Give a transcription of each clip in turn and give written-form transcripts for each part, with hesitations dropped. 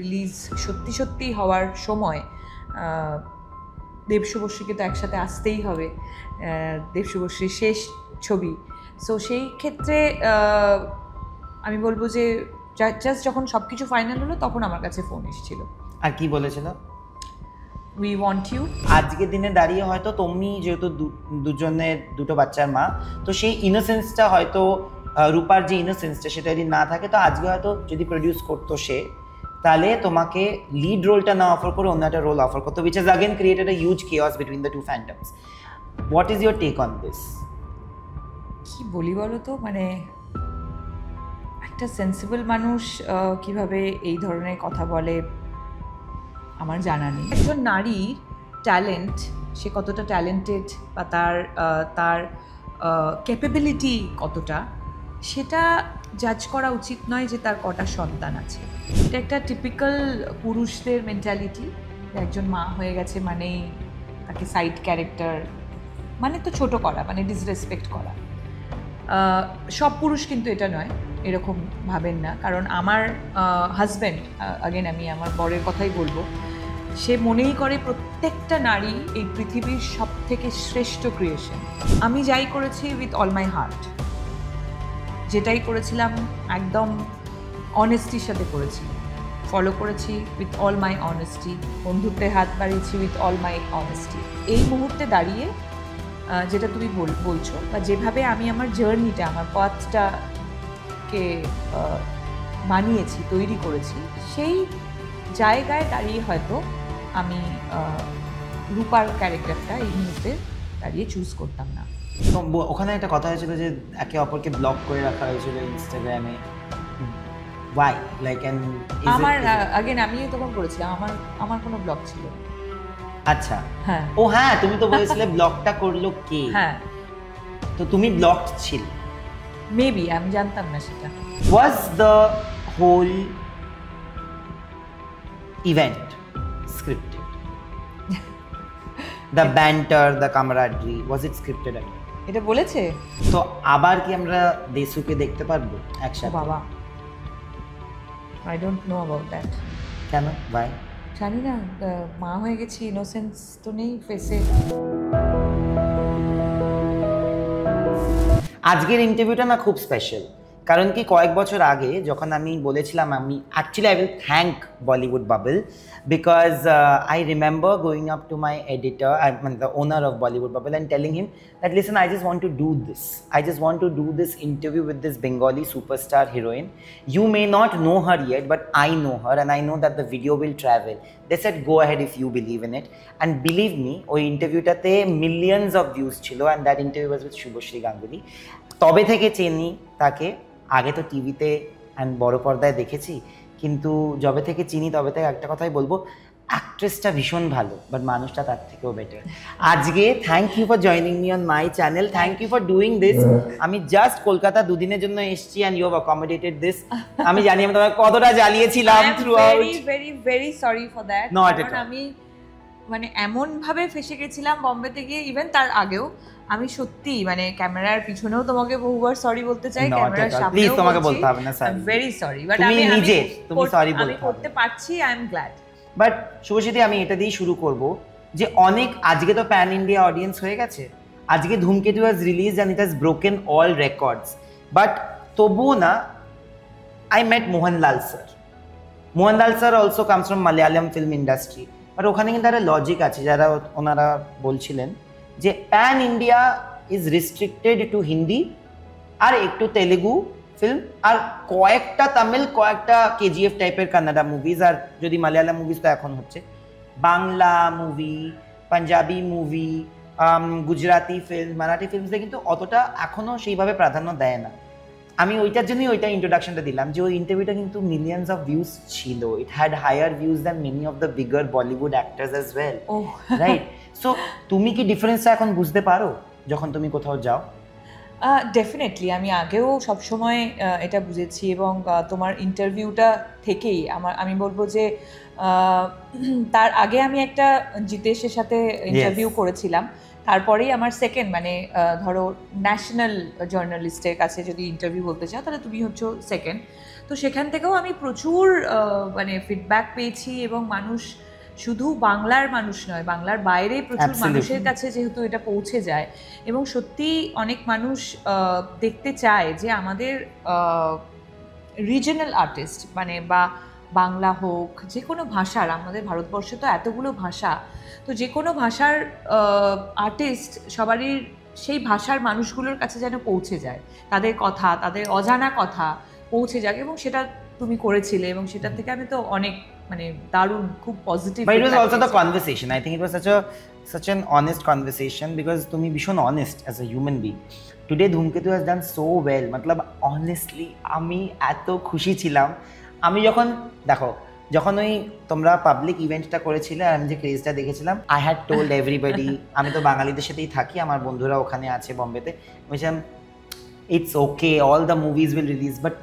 Release সত্যি সত্যি হওয়ার সময় দেব শুভশ্রীকে তো একসাথে আসতেই হবে, দেব শুভশ্রীর শেষ ছবি। সো সেই ক্ষেত্রে আমি বলবো যে জাস্ট যখন সব কিছু ফাইনাল হলো তখন আমার কাছে ফোন এসেছিল। আর কি বলেছিল? We want you. আজকের দিনে দাঁড়িয়ে হয়তো তুমি যেহেতু দুজনের দুটো বাচ্চার মা, তো সেই ইনোসেন্সটা হয়তো রূপার যে ইনোসেন্সটা সেটা যদি না থাকে, তো আজকে হয়তো যদি প্রডিউস করতো সে, তাহলে তোমাকে লিড রোলটা না অফার করে অন্য একটা রোল অফার করতো, which has again created a huge chaos between the two phantoms. What is your take on this? কি বলি বলো তো, মানে একটা সেন্সিবল মানুষ কিভাবে এই ধরনের কথা বলে আমার জানা নেই। একজন নারীর ট্যালেন্ট, সে কতটা ট্যালেন্টেড বা তার ক্যাপাবিলিটি কতটা, সেটা জাজ করা উচিত নয় যে তার কটা সন্তান আছে। এটা একটা টিপিক্যাল পুরুষদের মেন্টালিটি। একজন মা হয়ে গেছে মানেই তাকে সাইড ক্যারেক্টার, মানে তো ছোট করা, মানে ডিসরেসপেক্ট করা। সব পুরুষ কিন্তু এটা নয়, এরকম ভাবেন না। কারণ আমার হাজব্যান্ড, আগেন আমি আমার বরের কথাই বলবো, সে মনেই করে প্রত্যেকটা নারী এই পৃথিবীর সব থেকে শ্রেষ্ঠ ক্রিয়েশন। আমি যাই করেছি উইথ অল মাই হার্ট, যেটাই করেছিলাম একদম অনেস্টির সাথে করেছি, ফলো করেছি উইথ অল মাই অনেস্টি, বন্ধুত্বের হাত বাড়িয়েছি উইথ অল মাই অনেস্টি। এই মুহূর্তে দাঁড়িয়ে যেটা তুমি বলছো, বা যেভাবে আমি আমার জার্নিটা, আমার পথটাকে বানিয়েছি, তৈরি করেছি, সেই জায়গায় দাঁড়িয়ে হয়তো আমি রূপার ক্যারেক্টারটা এই মুহূর্তে দাঁড়িয়ে চুজ করতাম না। তো ওখানে একটা কথা হয়েছিল যে একে অপরকে ব্লক করে রাখা হয়েছিল ইনস্টাগ্রামে। Why? Like, and আমার আগেন আমিও তখন করেছিলাম, আমার কোনো ব্লগ ছিল। আচ্ছা, হ্যাঁ। ও হ্যাঁ, তুমি তো বলেছিলে ব্লগটা করলো কে? হ্যাঁ, তো তুমি ব্লকড ছিল? মেবি, আমি জানতাম না সেটা। Was the whole event scripted? The banter, the camaraderie, was it scripted? এটা বলেছে তো আবার কি আমরা দেশুকে দেখতে পারবো একসাথে? বাবা, I don't know about that. কেন? Why? জানি না, মা হয়ে গেছি, ইনোসেন্স তো নেই ফেসে। আজকের ইন্টারভিউটা না খুব স্পেশাল, কারণ কি কয়েক বছর আগে যখন আমি বলেছিলাম আমি actually I will thank Bollywood Bubble, because I remember going up to my editor, মানে the owner of Bollywood Bubble, and telling him that listen, I just want to do this. I just want to do this interview with this Bengali superstar heroine. You may not know her yet, but I know her and I know that the video will travel. They said go ahead if you believe in it, and believe me, ওই ইন্টারভিউটাতে millions of views ছিল, and that interview was with Subhashree Ganguly. তবে থেকে চিনি তাকে, আগে তো টিভিতে and বড় পর্দায় দেখেছি, কিন্তু যবে থেকে চিনি তবে থেকে একটা কথাই বলবো, অ্যাক্ট্রেসটা ভীষণ ভালো, বাট মানুষটা তার থেকেও বেটার। আজকে thank you for joining me on my channel, thank you for doing this. আমি জাস্ট কলকাতা দুদিনের জন্য এসেছি and you have accommodated this. আমি জানি আমি তোমাকে কতটা জ্বালিয়েছিলাম throughout. Very very very sorry for that. আমি মানে এমন ভাবে ফেসে গেছিলাম বম্বেতে গিয়ে, ইভেন তার আগেও আমি সত্যি মানে ক্যামেরার পিছনেও তোমাকে বহুবার সরি বলতে চাই, ক্যামেরার সামনেও প্লিজ তোমাকে বলতে হবে না সরি, ভেরি সরি, বাট আমি নিজে তুমি সরি বলতে আমি করতে পারছি, আই এম গ্ল্যাড। বাট শুভশ্রীদি, আমি এটা দিয়েই শুরু করব যে অনেক, আজকে তো প্যান ইন্ডিয়া অডিয়েন্স হয়ে গেছে, আজকে Dhumketu has release and it has broken all records, but তবুও না, I met Mohanlal sir. Mohanlal sir also comes from Malayalam film industry, but ওখানে কিন্তু একটা লজিক আছে, যারা ওনারা বলছিলেন যে pan India is restricted to Hindi আর একটু তেলেগু ফিল্ম আর কয়েকটা তামিল, কয়েকটা কেজিএফ টাইপের কান্নাডা মুভিজ, আর যদি মালয়ালম মুভিজ তো এখন হচ্ছে, Bangla movie, Punjabi movie, Gujarati film, Marathi ফিল্মসে কিন্তু অতটা এখনও সেইভাবে প্রাধান্য দেয় না। আমি ওইটার জন্যই ওইটা ইন্ট্রোডাকশনটা দিলাম যে ওই ইন্টারভিউটা কিন্তু মিলিয়ন্স অফ ভিউজ ছিল, it had higher views than many of the bigger Bollywood actors as well, right? So তুমি কি ডিফারেন্সটা এখন বুঝতে পারো যখন তুমি কোথাও যাও? ডেফিনেটলি, আমি আগেও সবসময় এটা বুঝেছি, এবং তোমার ইন্টারভিউটা থেকেই আমি বলবো যে তার আগে আমি একটা জিতেশের সাথে ইন্টারভিউ করেছিলাম, তারপরেই আমার সেকেন্ড, মানে ধরো ন্যাশনাল জার্নালিস্টের কাছে যদি ইন্টারভিউ বলতে চাও তাহলে তুমি হচ্ছে সেকেন্ড। তো সেখান থেকেও আমি প্রচুর মানে ফিডব্যাক পেয়েছি, এবং মানুষ শুধু বাংলার মানুষ নয়, বাংলার বাইরে প্রচুর Absolutely. মানুষের কাছে যেহেতু এটা পৌঁছে যায়, এবং সত্যি অনেক মানুষ দেখতে চায় যে আমাদের রিজনাল আর্টিস্ট, মানে বা বাংলা হোক, যে কোনো ভাষার, আমাদের ভারতবর্ষে তো এতগুলো ভাষা, তো যে কোনো ভাষার আর্টিস্ট সবারই সেই ভাষার মানুষগুলোর কাছে যেন পৌঁছে যায়, তাদের কথা, তাদের অজানা কথা পৌঁছে যাক, এবং সেটা তুমি করেছিলে, এবং সেটার থেকে আমি তো অনেক মানে দারুণ, খুব positive. But it was also the conversation. I think it was such an honest conversation because তুমি ভীষণ honest as a human being. Today Dhumketu has done so well. मतलब honestly আমি এত খুশি ছিলাম। আমি যখন ওই তোমরা পাবলিক ইভেন্টটা করেছিলে আর আমি যে ক্রেজটা দেখেছিলাম, আই হ্যাড টোল্ড এভরিবডি, আমি তো বাঙালিদের সাথেই থাকি, আমার বন্ধুরা ওখানে আছে বম্বেতে, বলছিলাম it's okay, all the movies will release, but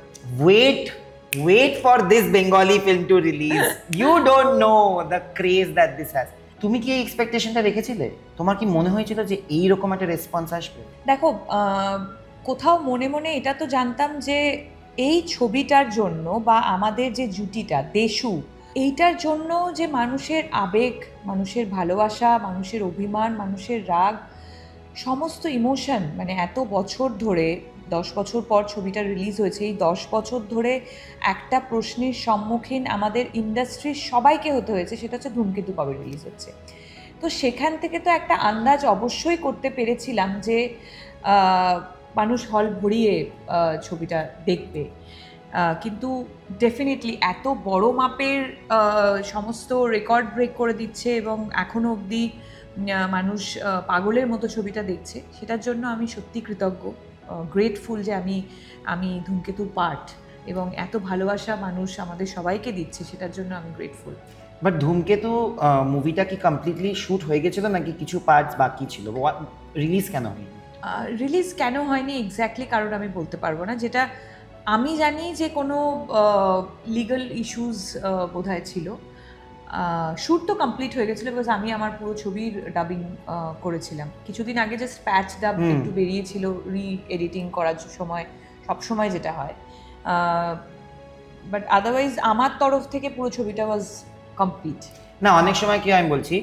wait for this Bengali film to release. You don't know the craze that this has. তুমি কি এই এক্সপেকটেশনটা রেখেছিলে? তোমার কি মনে হয়েছিল যে এই রকম একটা রেসপন্স আসবে? দেখো, কোথাও মনে মনে এটা তো জানতাম যে এই ছবিটার জন্য, বা আমাদের যে জুটিটা দেশু, এইটার জন্য যে মানুষের আবেগ, মানুষের ভালোবাসা, মানুষের অভিমান, মানুষের রাগ, সমস্ত ইমোশন, মানে এত বছর ধরে, 10 বছর পর ছবিটা রিলিজ হয়েছে, এই 10 বছর ধরে একটা প্রশ্নের সম্মুখীন আমাদের ইন্ডাস্ট্রির সবাইকে হতে হয়েছে, সেটা হচ্ছে ধূমকেতু কবে রিলিজ হচ্ছে। তো সেখান থেকে তো একটা আন্দাজ অবশ্যই করতে পেরেছিলাম যে মানুষ হল ভরিয়ে ছবিটা দেখবে, কিন্তু ডেফিনেটলি এত বড় মাপের সমস্ত রেকর্ড ব্রেক করে দিচ্ছে, এবং এখনও অবধি মানুষ পাগলের মতো ছবিটা দেখছে, সেটার জন্য আমি সত্যি কৃতজ্ঞ, গ্রেটফুল যে আমি ধূমকেতুর পার্ট, এবং এত ভালোবাসা মানুষ আমাদের সবাইকে দিচ্ছে, সেটার জন্য আমি গ্রেটফুল। বাট ধূমকেতু মুভিটা কি কমপ্লিটলি শুট হয়ে গেছিল নাকি কিছু পার্টস বাকি ছিল? রিলিজ কেন হয়নি? রিলিজ কেন হয়নি এক্স্যাক্টলি কারণ আমি বলতে পারবো না। যেটা আমি জানি যে কোনো লিগাল ইস্যুস বোধহয় ছিল। শ্যুট তো কমপ্লিট হয়ে গেছিলো, বিকজ আমি আমার পুরো ছবির ডাবিং করেছিলাম। কিছুদিন আগে জাস্ট প্যাচ ডাব একটু বেরিয়েছিল রি এডিটিং করার সময়, সবসময় যেটা হয়, বাট আদারওয়াইজ আমার তরফ থেকে পুরো ছবিটা ওয়াজ কমপ্লিট। না, অনেক সময় কি আমি বলছি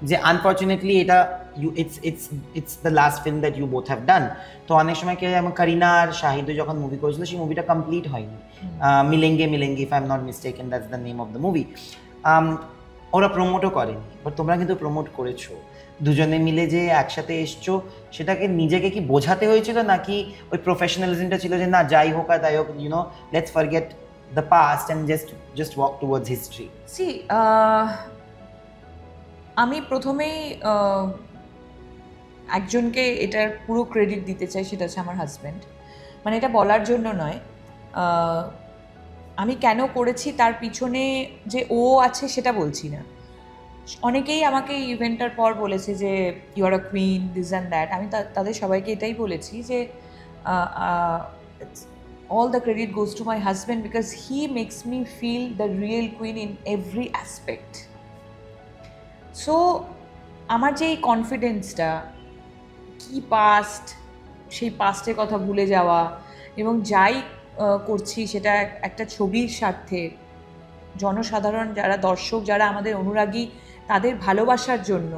যে আনফর্চুনেটলি এটা it's the last film that you both have done. তো অনেক সময় কি আমার করিনা আর শাহিদও যখন মুভি করেছিল, সেই মুভিটা কমপ্লিট হয়নি। Milenge if I am not mistaken, that's the name of the movie. ওরা প্রমোটও করেনি, বাট তোমরা কিন্তু প্রমোট করেছো, দুজনে মিলে যে একসাথে এসছো, সেটাকে নিজেকে কি বোঝাতে হয়েছিল, নাকি ওই প্রফেশনালিজমটা ছিল যে না যাই হোক আর তাই হোক, you know, let's forget the past and just walk towards history? See, আমি প্রথমেই একজনকে এটার পুরো ক্রেডিট দিতে চাই, সেটা হচ্ছে আমার হাজব্যান্ড। মানে এটা বলার জন্য নয়, আমি কেন করেছি তার পিছনে যে ও আছে সেটা বলছি না। অনেকেই আমাকে ইভেন্টটার পর বলেছে যে you are a queen, this and that. আমি তাদের সবাইকে এটাই বলেছি যে all the credit goes to my husband because he makes me feel the real queen in every aspect. So আমার যে এই কনফিডেন্সটা, কি পাস্ট, সেই পাস্টের কথা ভুলে যাওয়া, এবং যাই করছি সেটা একটা ছবির স্বার্থে, জনসাধারণ যারা দর্শক, যারা আমাদের অনুরাগী, তাদের ভালোবাসার জন্য,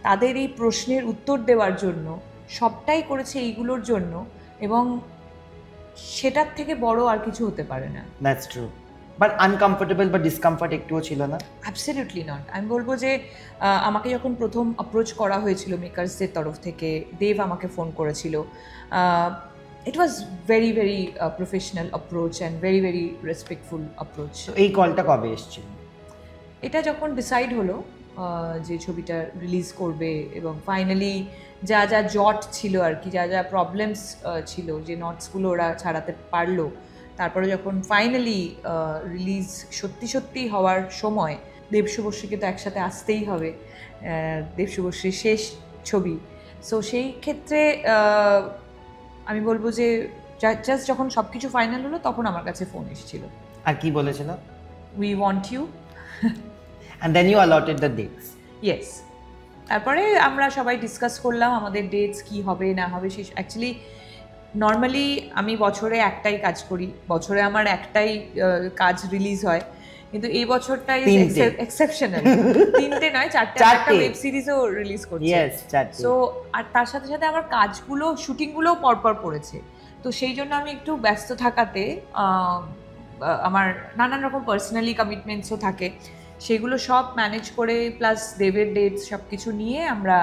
তাদের এই প্রশ্নের উত্তর দেওয়ার জন্য, সবটাই করেছে এইগুলোর জন্য, এবং সেটার থেকে বড় আর কিছু হতে পারে না। That's true. বাট আনকমফোর্টেবল বা ডিসকমফর্ট একটুও ছিল না? Absolutely not. আমি বলবো যে আমাকে যখন প্রথম অ্যাপ্রোচ করা হয়েছিল মেকার্সদের তরফ থেকে, দেব আমাকে ফোন করেছিল, it was very very professional approach and very very respectful approach. এই কলটা কবে এসেছিল? এটা যখন ডিসাইড হলো যে ছবিটা রিলিজ করবে, এবং ফাইনালি যা যা জট ছিল আর কি, যা যা প্রবলেমস ছিল, যে নটসগুলো ওরা ছাড়াতে পারলো, তারপরে যখন ফাইনালি রিলিজ সত্যি সত্যি হওয়ার সময়, দেব শুভশ্রীকে তো একসাথে আসতেই হবে, দেব শুভশ্রীর শেষ ছবি। সো সেই ক্ষেত্রে আমি বলবো যে জাস্ট যখন সব কিছু ফাইনাল হলো, তখন আমার কাছে ফোন এসেছিল। আর কি বলেছিল? We want you. And then you allotted the dates. Yes. তারপরে আমরা সবাই ডিসকাস করলাম আমাদের ডেটস কি হবে না হবে। অ্যাকচুয়ালি নর্মালি আমি বছরে একটাই কাজ করি, বছরে আমার একটাই কাজ রিলিজ হয়, কিন্তু এই বছরটা ইজ তিনটে। এক্সেপশনাল। তিনটে নয়, চারটে, একটা চারটে। ওয়েব সিরিজও রিলিজ করছে। ইয়েস, চারটে। সো আর তার সাথে সাথে আমার কাজগুলো, শুটিংগুলোও পরপর পড়েছে। তো সেই জন্য আমি একটু ব্যস্ত থাকাতে আমার নানান রকম পার্সোনালি কমিটমেন্টসও থাকে, সেগুলো সব ম্যানেজ করে প্লাস দেবের ডেটস সব কিছু নিয়ে আমরা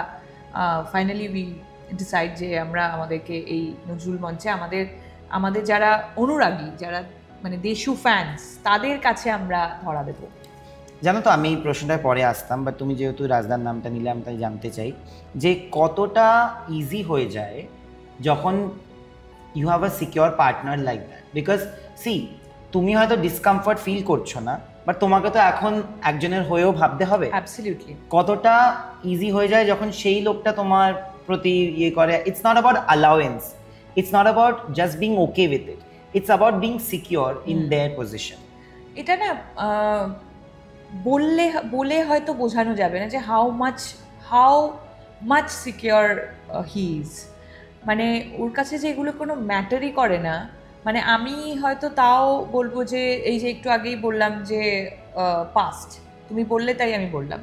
ফাইনালি উই ডিসাইড যে আমরা আমাদেরকে এই নজরুল মঞ্চে আমাদের যারা অনুরাগী, যারা মানে দেশু ফ্যান্স, তাদের কাছে আমরা ধরা দেবো। জানো তো, আমি এই প্রশ্নটায় পরে আসতাম, বাট তুমি যেহেতু রাজদার নামটা নিলে আমি তাই জানতে চাই যে কতটা ইজি হয়ে যায় যখন you have a secure partner like that. Because see, তুমি হয়তো ডিসকমফর্ট ফিল করছো না, বাট তোমাকে তো এখন একজনের হয়েও ভাবতে হবে। অ্যাবসলিউটলি। কতটা ইজি হয়ে যায় যখন সেই লোকটা তোমার প্রতি ইয়ে করে। It's not about allowance, it's not about just being okay with it, it's about being secure in their position. এটা না বলে হয়তো বোঝানো যাবে না যে how much secure he is. মানে ওর কাছে যে এগুলো কোনো ম্যাটারই করে না। মানে আমি হয়তো তাও বলবো যে এই যে একটু আগেই বললাম যে পাস্ট, তুমি বললে তাই আমি বললাম,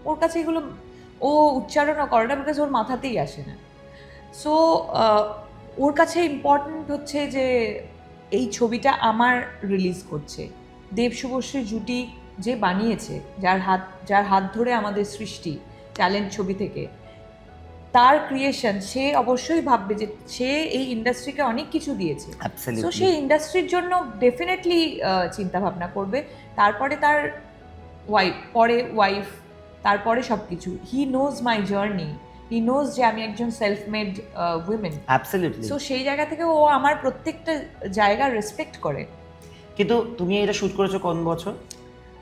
ওর কাছে এগুলো ও উচ্চারণও করে না, বিকজ ওর মাথাতেই আসে না। সো ওর কাছে ইম্পর্ট্যান্ট হচ্ছে যে এই ছবিটা আমার রিলিজ করছে, দেব শুভশ্রী জুটি যে বানিয়েছে, যার হাত ধরে আমাদের সৃষ্টি ট্যালেন্ট ছবি থেকে, তার ক্রিয়েশন, সে অবশ্যই ভাববে যে সে এই ইন্ডাস্ট্রিকে অনেক কিছু দিয়েছে। সো সেই ইন্ডাস্ট্রির জন্য ডেফিনেটলি চিন্তা ভাবনা করবে। তারপরে তার ওয়াইফ, তারপরে সব কিছু। He knows my journey, he knows যে আমি একজন self made women. Absolutely. So সেই জায়গা থেকে ও আমার প্রত্যেকটা জায়গা রেসপেক্ট করে। কিন্তু তুমি এটা শুট করেছো কোন বছর?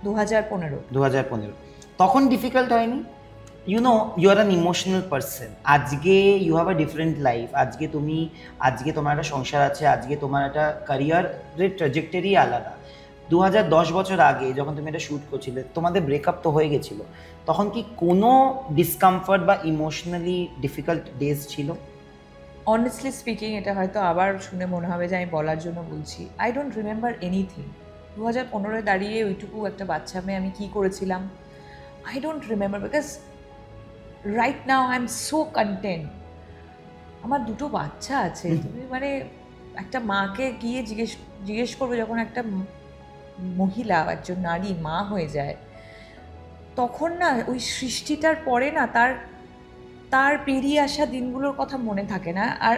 2015। 2015। তখন ডিফিকাল্ট হয়নি? You know, you are an emotional person. আজকে you have a different life. আজকে তোমার একটা সংসার আছে, আজকে তোমার একটা ক্যারিয়ারের ট্র্যাজেক্টরি আলাদা। 2010 বছর আগে যখন তুমি এটা শ্যুট করছিলে, তোমাদের ব্রেকআপ তো হয়ে গেছিল, তখন কি কোনো ডিসকমফর্ট বা ইমোশনালি ডিফিকাল্ট ডেজ ছিল? অনেস্টলি স্পিকিং, এটা হয়তো আবার শুনে মনে হবে যে আমি বলার জন্য বলছি, আই ডোন্ট রিমেম্বার এনিথিং। 2015 দাঁড়িয়ে ওইটুকু একটা বাচ্চা মেয়ে আমি কী করেছিলাম, I don't remember, because right now I am so content. আমার দুটো বাচ্চা আছে। তুমি মানে একটা মাকে গিয়ে জিজ্ঞেস করবে, যখন একটা মহিলা, একজন নারী মা হয়ে যায়, তখন না ওই সৃষ্টিটার পরে না তার পেরিয়ে আসা দিনগুলোর কথা মনে থাকে না। আর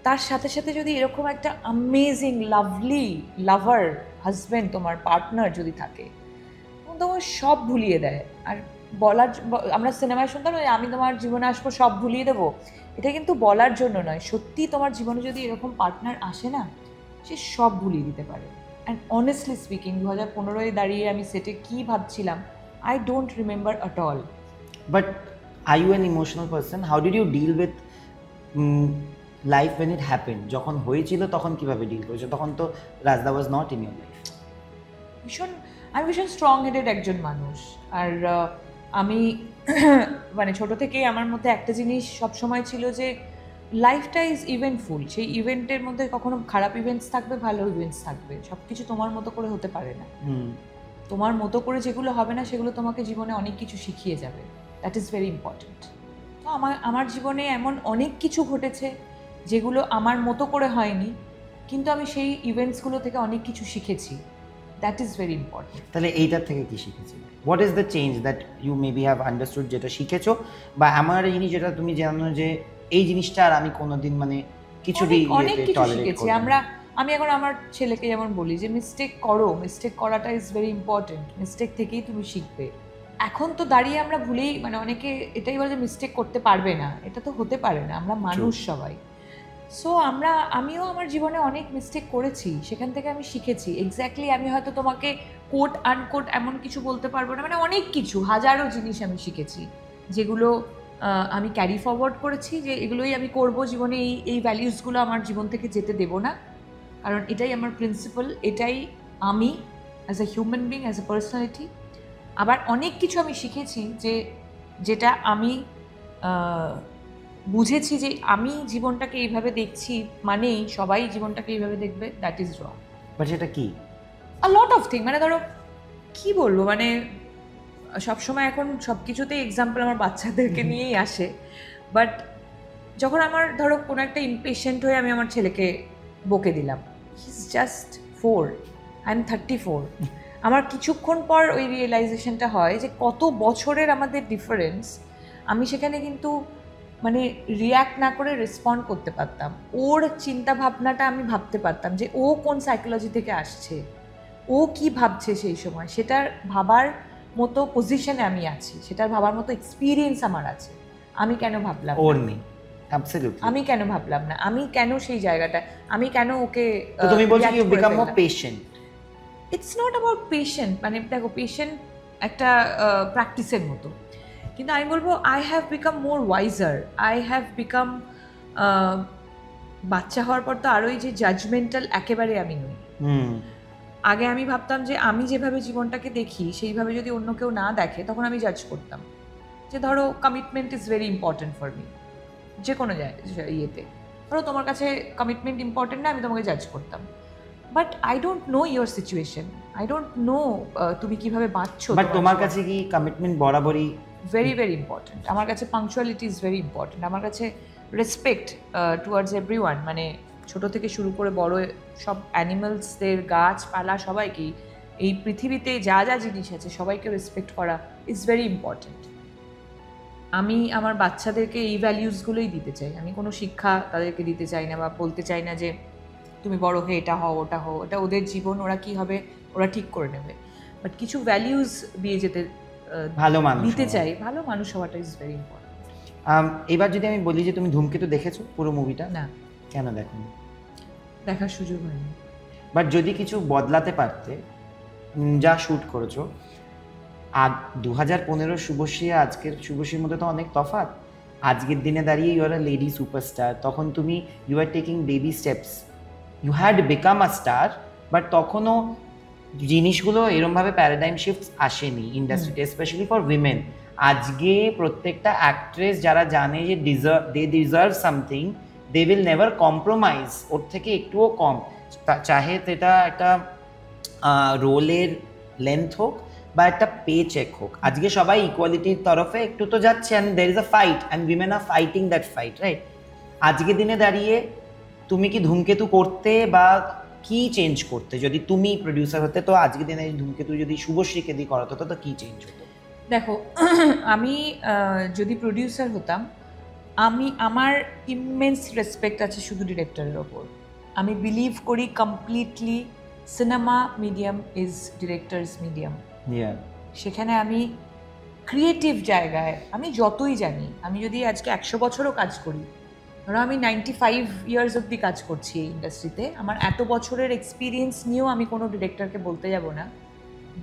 তার সাথে সাথে যদি এরকম একটা অ্যামেজিং লাভলি লাভার হাজব্যান্ড, তোমার পার্টনার যদি থাকে, তোমার সব ভুলিয়ে দেয়। আর আমরা সিনেমায় শুনতাম আমি তোমার জীবনে আসবো সব ভুলিয়ে দেবো, এটা কিন্তু বলার জন্য নয়। সত্যি তোমার জীবনে যদি এরকম পার্টনার আসে না, সে সব ভুলিয়ে দিতে পারে। অ্যান্ড অনেস্টলি স্পিকিং, 2015 দাঁড়িয়ে আমি সেটে কী ভাবছিলাম, I don't remember at all. But are you an emotional person? How did you deal with life when it happened? যখন হয়েছিল তখন কিভাবে ডিল করেছো? তখন তো Rajda was not in your life. আমি ভীষণ স্ট্রং হেডেড একজন মানুষ। আর আমি মানে ছোট থেকেই আমার মধ্যে একটা জিনিস সবসময় ছিল যে লাইফটা ইজ ইভেন্টফুল। সেই ইভেন্টের মধ্যে কখনো খারাপ ইভেন্টস থাকবে, ভালো ইভেন্টস থাকবে। সব কিছু তোমার মতো করে হতে পারে না। তোমার মতো করে যেগুলো হবে না, সেগুলো তোমাকে জীবনে অনেক কিছু শিখিয়ে যাবে। That is very important. তো আমার জীবনে এমন অনেক কিছু ঘটেছে যেগুলো আমার মতো করে হয়নি, কিন্তু আমি সেই ইভেন্টসগুলো থেকে অনেক কিছু শিখেছি। That is very important. তাহলে এইটার থেকে কি শিখেছিলে? What is the change that you maybe have understood, যেটা শিখেছো? বা আমার এই জিনিস যেটা তুমি জানো যে এই জিনিসটা আর আমি কোনোদিন মানে কিছুতেই অনেক কিছু শিখেছি আমি এখন আমার ছেলেকে যেমন বলি যে মিস্টেক করো, মিস্টেক করাটা ইজ ভেরি ইম্পর্টেন্ট। মিস্টেক থেকেই তুমি শিখবে। এখন তো দাঁড়িয়ে আমরা ভুলেই, মানে অনেকে এটাই বলে যে মিস্টেক করতে পারবে না, এটা তো হতে পারে না, আমরা মানুষ সবাই। সো আমিও আমার জীবনে অনেক মিস্টেক করেছি, সেখান থেকে আমি শিখেছি। এক্স্যাক্টলি আমি হয়তো তোমাকে কোট আনকোট এমন কিছু বলতে পারবো না, মানে অনেক কিছু, হাজারো জিনিস আমি শিখেছি যেগুলো আমি ক্যারি ফরওয়ার্ড করেছি, যে এগুলোই আমি করবো জীবনে। এই ভ্যালিউসগুলো আমার জীবন থেকে যেতে দেবো না, কারণ এটাই আমার প্রিন্সিপাল, এটাই আমি as a human being, as a personality. আবার অনেক কিছু আমি শিখেছি যেটা আমি বুঝেছি যে আমি জীবনটাকে এইভাবে দেখছি মানেই সবাই জীবনটাকে এইভাবে দেখবে, দ্যাট ইজ রং। বাট সেটা কি? আ লট অফ থিং, মানে ধরো কি বলবো, মানে সবসময় এখন সব কিছুতেই এক্সাম্পল আমার বাচ্চাদেরকে নিয়েই আসে। বাট যখন আমার ধরো কোনো একটা ইমপেশেন্ট হয়ে আমি আমার ছেলেকে বকে দিলাম, he is just 4, I am 34, আমার কিছুক্ষণ পর ওই রিয়েলাইজেশনটা হয় যে কত বছরের আমাদের ডিফারেন্স। আমি সেখানে কিন্তু মানে রিয়্যাক্ট না করে রেসপন্ড করতে পারতাম, ওর চিন্তা ভাবনাটা আমি ভাবতে পারতাম যে ও কোন সাইকোলজি থেকে আসছে, ও কি ভাবছে সেই সময়, সেটার ভাবার মতো পজিশনে আমি আছি, সেটার ভাবার মতো এক্সপিরিয়েন্স আমার আছে। আমি কেন ভাবলাম ওর নেই? অ্যাবসলিউটলি। আমি কেন ভাবলাম না, আমি কেন সেই জায়গাটা, আমি কেন ওকে তো তুমি বলছো you become more patient. It's not about patient, মানে দেখো পেশেন্ট একটা প্র্যাকটিসের মতো, কিন্তু আমি বলবো I have become more wiser, I have become, বাচ্চা হওয়ার পর তো আরোই যে জাজমেন্টাল একেবারে আমি নই। আগে আমি ভাবতাম যে আমি যেভাবে জীবনটাকে দেখি সেইভাবে যদি অন্য কেউ না দেখে তখন আমি জাজ করতাম, যে ধরো commitment is very important for me, যে কোনো ইয়েতে ধরো তোমার কাছে কমিটমেন্ট ইম্পর্টেন্ট না, আমি তোমাকে জাজ করতাম। But I don't know your situation, I don't no তুমি কিভাবে বাঁচছো। বাট তোমার কাছে কি কমিটমেন্ট বরাবরই ভেরি ভেরি ইম্পর্টেন্ট? আমার কাছে পাংচুয়ালিটি ইজ ভেরি ইম্পর্টেন্ট, আমার কাছে রেসপেক্ট টুয়ার্ডস এভরিওয়ান, মানে ছোট থেকে শুরু করে বড় সব অ্যানিমালসদের, গাছপালা সবাইকেই, এই পৃথিবীতে যা যা জিনিস আছে সবাইকে রেসপেক্ট করা ইজ ভেরি ইম্পর্টেন্ট। আমি আমার বাচ্চাদেরকে এই ভ্যালিউসগুলোই দিতে চাই, আমি কোনো শিক্ষা তাদেরকে দিতে চাই না বা বলতে চাই না যে তুমি বড় হয়ে এটা হও ওটা হও, এটা ওদের জীবন, ওরা কি হবে ওরা ঠিক করে নেবে। বাট কিছু ভ্যালিউস দিয়ে যেতে ভালো মানুষ দিতে চাই, ভালো মানুষ হওয়াটা ইজ ভেরি ইম্পর্টেন্ট। এবার যদি আমি বলি যে তুমি ধূমকেতু দেখেছো পুরো মুভিটা? না, কেন দেখোনি? দেখার সুযোগ হয়নি। বাট যদি কিছু বদলাতে পারতে, যা শ্যুট করেছো, আর 2015 শুভশ্রী আজকের শুভশ্রীর মধ্যে তো অনেক তফাৎ। আজকের দিনে দাঁড়িয়ে you are a lady superstar, তখন তুমি you are taking baby steps, you had become a star, but তখনও জিনিসগুলো এরমভাবে প্যারাডাইম শিফট আসেনি ইন্ডাস্ট্রিতে, স্পেশালি ফর উইমেন। আজকে প্রত্যেকটা অ্যাক্ট্রেস যারা জানে যে they deserve something, they will never compromise ওর থেকে একটুও কম, চাহে সেটা একটা রোলের লেন্থ হোক বা একটা পে চেক হোক। আজকে সবাই ইকুয়ালিটির তরফে একটু তো যাচ্ছে, and there is a fight and women are fighting that fight, right? আজকে দিনে দাঁড়িয়ে তুমি কি ধূমকেতু করতে বা কি চেঞ্জ করতে যদি তুমি প্রডিউসার হতে? তো আজকে দিনে ধূমকেতু যদি শুভশ্রীকে দিয়ে করাতো তো কি চেঞ্জ হতো? দেখো, আমি যদি প্রডিউসার হতাম, আমার ইমেন্স রেসপেক্ট আছে শুধু ডিরেক্টরের ওপর। আমি বিলিভ করি completely cinema medium is directors medium. সেখানে আমি ক্রিয়েটিভ জায়গায়, আমি যতই জানি, আমি যদি আজকে 100 বছরও কাজ করি, ধরো আমি 95 ইয়ার্স অব্দি কাজ করছি এই ইন্ডাস্ট্রিতে, আমার এত বছরের এক্সপিরিয়েন্স নিয়েও আমি কোনো ডিরেক্টরকে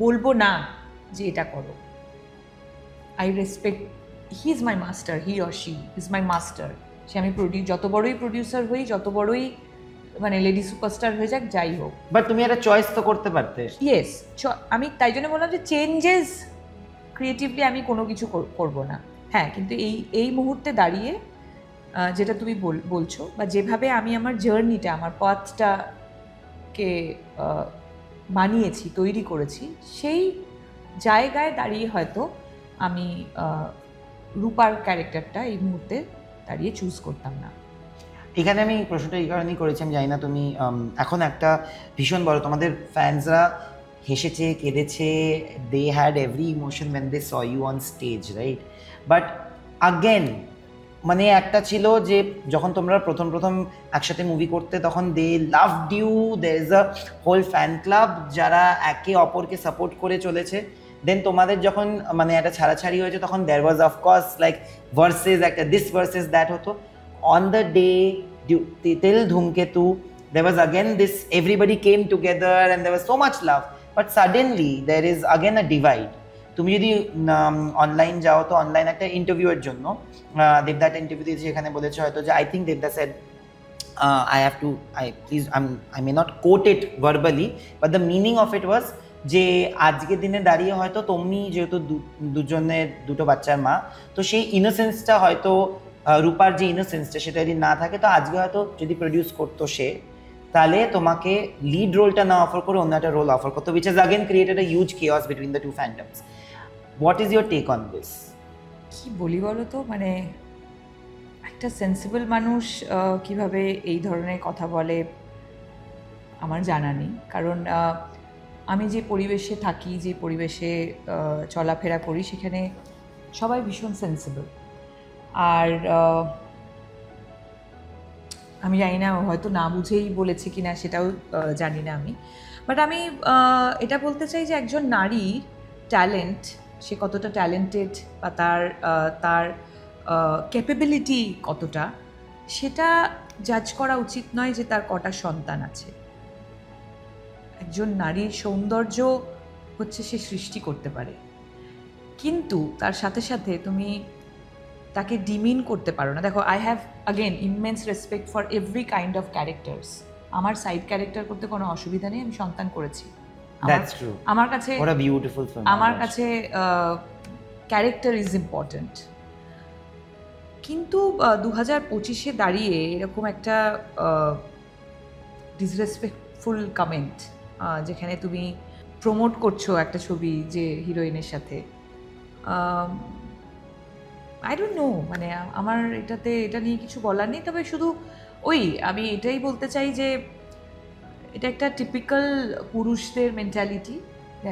বলবো না যে এটা করো। I respect, he is my master, he or she is my master. সে আমি যত বড়ই প্রডিউসার হই, যত বড়ই মানে লেডি সুপারস্টার হয়ে যাক, যাই হোক। বাট তুমি একটা চয়েস তো করতে পারতে। ইয়েস, আমি তাই জন্য বললাম যে চেঞ্জেস ক্রিয়েটিভলি আমি কোনো কিছু করব না। হ্যাঁ, কিন্তু এই মুহূর্তে দাঁড়িয়ে যেটা তুমি বলছো, বা যেভাবে আমি আমার জার্নিটা, আমার পথটাকে বানিয়েছি, তৈরি করেছি, সেই জায়গায় দাঁড়িয়ে হয়তো আমি রূপার ক্যারেক্টারটা এই মুহূর্তে দাঁড়িয়ে চুজ করতাম না। এখানে আমি প্রশ্নটা এই কারণেই করেছি, আমি জানি না তুমি এখন একটা ভীষণ বড় তোমাদের ফ্যান্সরা হেসেছে, কেঁদেছে, they had every emotion when they saw you on stage, right? But again মানে একটা ছিল যে যখন তোমরা প্রথম একসাথে মুভি করতে তখন they loved you, there is a whole fan club যারা একে অপরকে সাপোর্ট করে চলেছে। দেন তোমাদের যখন মানে একটা ছাড়াছাড়ি হয়েছে তখন দেয়ার ওয়াজ অফকোর্স লাইক ভার্সেস, একটা দিস ভার্সেস দ্যাট হতো। On the day till Dhumketu, there was again this, everybody came together and there was so much love, but suddenly there is again a divide. তুমি যদি online যাও তো online একটা ইন্টারভিউয়ের জন্য দেবদা একটা ইন্টারভিউ দিয়েছে, এখানে বলেছে হয়তো যে আই থিঙ্ক দেবদা shed I may not quote it verbally, but the meaning of it was যে আজকের দিনে দাঁড়িয়ে হয়তো তুমি যেহেতু দুটো বাচ্চার মা, তো সেই ইনোসেন্সটা হয়তো রূপার যে ইনোসেন্সটা সেটা যদি না থাকে, তো আজকে হয়তো যদি প্রডিউস করতো সে, তাহলে তোমাকে লিড রোলটা না অফার করে অন্য একটা রোল অফার করতো, which has again created a huge chaos between the two fandoms. What is your take on this? কি বলি বলো তো, মানে একটা সেন্সিবল মানুষ কিভাবে এই ধরনের কথা বলে আমার জানা নেই। কারণ আমি যে পরিবেশে থাকি, যে পরিবেশে চলাফেরা করি, সেখানে সবাই ভীষণ সেন্সিবল। আর আমি জানি না, হয়তো না বুঝেই বলেছে কি না সেটাও জানি না আমি, বাট আমি এটা বলতে চাই যে একজন নারীর ট্যালেন্ট, সে কতটা ট্যালেন্টেড বা তার ক্যাপেবিলিটি কতটা, সেটা জাজ করা উচিত নয় যে তার কটা সন্তান আছে। একজন নারীর সৌন্দর্য হচ্ছে সে সৃষ্টি করতে পারে, কিন্তু তার সাথে সাথে তুমি তাকে ডিমিন করতে পারো না। দেখো, I have again immense respect for every kind of characters. আমার সাইড ক্যারেক্টার করতে কোনো অসুবিধা নেই, আমি সন্তান করেছি। That's true. আমার কাছে What a beautiful film. আমার কাছে ক্যারেক্টার ইজ ইম্পর্ট্যান্ট। কিন্তু 2025-এ দাঁড়িয়ে এরকম একটা ডিসরেসপেক্টফুল কমেন্ট, যেখানে তুমি প্রমোট করছো একটা ছবি যে হিরোইনের সাথে, আই ডোন্ট নো, মানে আমার এটা নিয়ে কিছু বলার নেই। তবে শুধু আমি এটাই বলতে চাই যে এটা একটা টিপিক্যাল পুরুষদের মেন্টালিটি,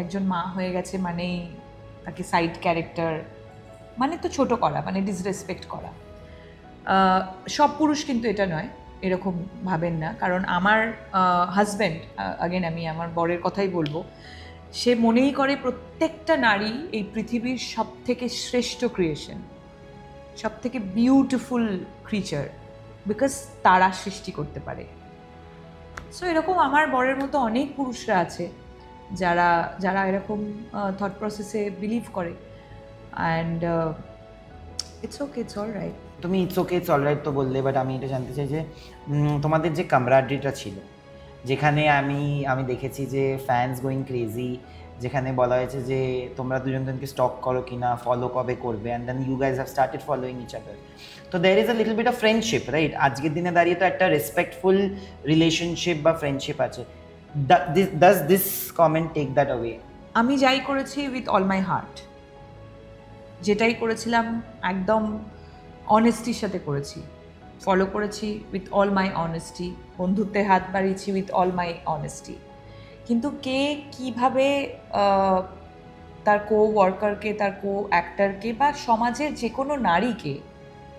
একজন মা হয়ে গেছে মানেই তাকে সাইড ক্যারেক্টার, মানে তো ছোট করা, মানে ডিসরেসপেক্ট করা। সব পুরুষ কিন্তু এটা নয়, এরকম ভাবেন না। কারণ আমার হাজব্যান্ড, আগেন আমি আমার বরের কথাই বলবো, সে মনেই করে প্রত্যেকটা নারী এই পৃথিবীর সব থেকে শ্রেষ্ঠ ক্রিয়েশন, সব থেকে বিউটিফুল ক্রিচার, বিকজ তারা সৃষ্টি করতে পারে। সো এরকম আমার বরের মতো অনেক পুরুষরা আছে যারা যারা এরকম থট প্রসেসে বিলিভ করে, and it's okay, it's all right. তুমি ইটস ওকে, ইটস অলরাইট তো বললে, বাট আমি এটা জানতে চাই যে তোমাদের যে কামরাড্রিটা ছিল, যেখানে আমি দেখেছি যে ফ্যান্স গোয়িং ক্রেজি, যেখানে বলা হয়েছে যে তোমরা দুজনকে স্টক করো কিনা, ফলো কবে করবে, and then you guys have started following each other. তো there is a little bit of friendship, right? আজকের দিনে দাঁড়িয়ে তো একটা রেসপেক্টফুল রিলেশনশিপ বা ফ্রেন্ডশিপ আছে। Does this comment take that away? আমি যাই করেছি উইথ অল মাই হার্ট, যেটাই করেছিলাম একদম অনেস্টির সাথে করেছি, ফলো করেছি উইথ অল মাই অনেস্টি, বন্ধুত্বে হাত বাড়িয়েছি উইথ অল মাই অনেস্টি। কিন্তু কে কীভাবে তার কো ওয়ার্কারকে, তার কো অ্যাক্টরকে বা সমাজের যে কোনো নারীকে,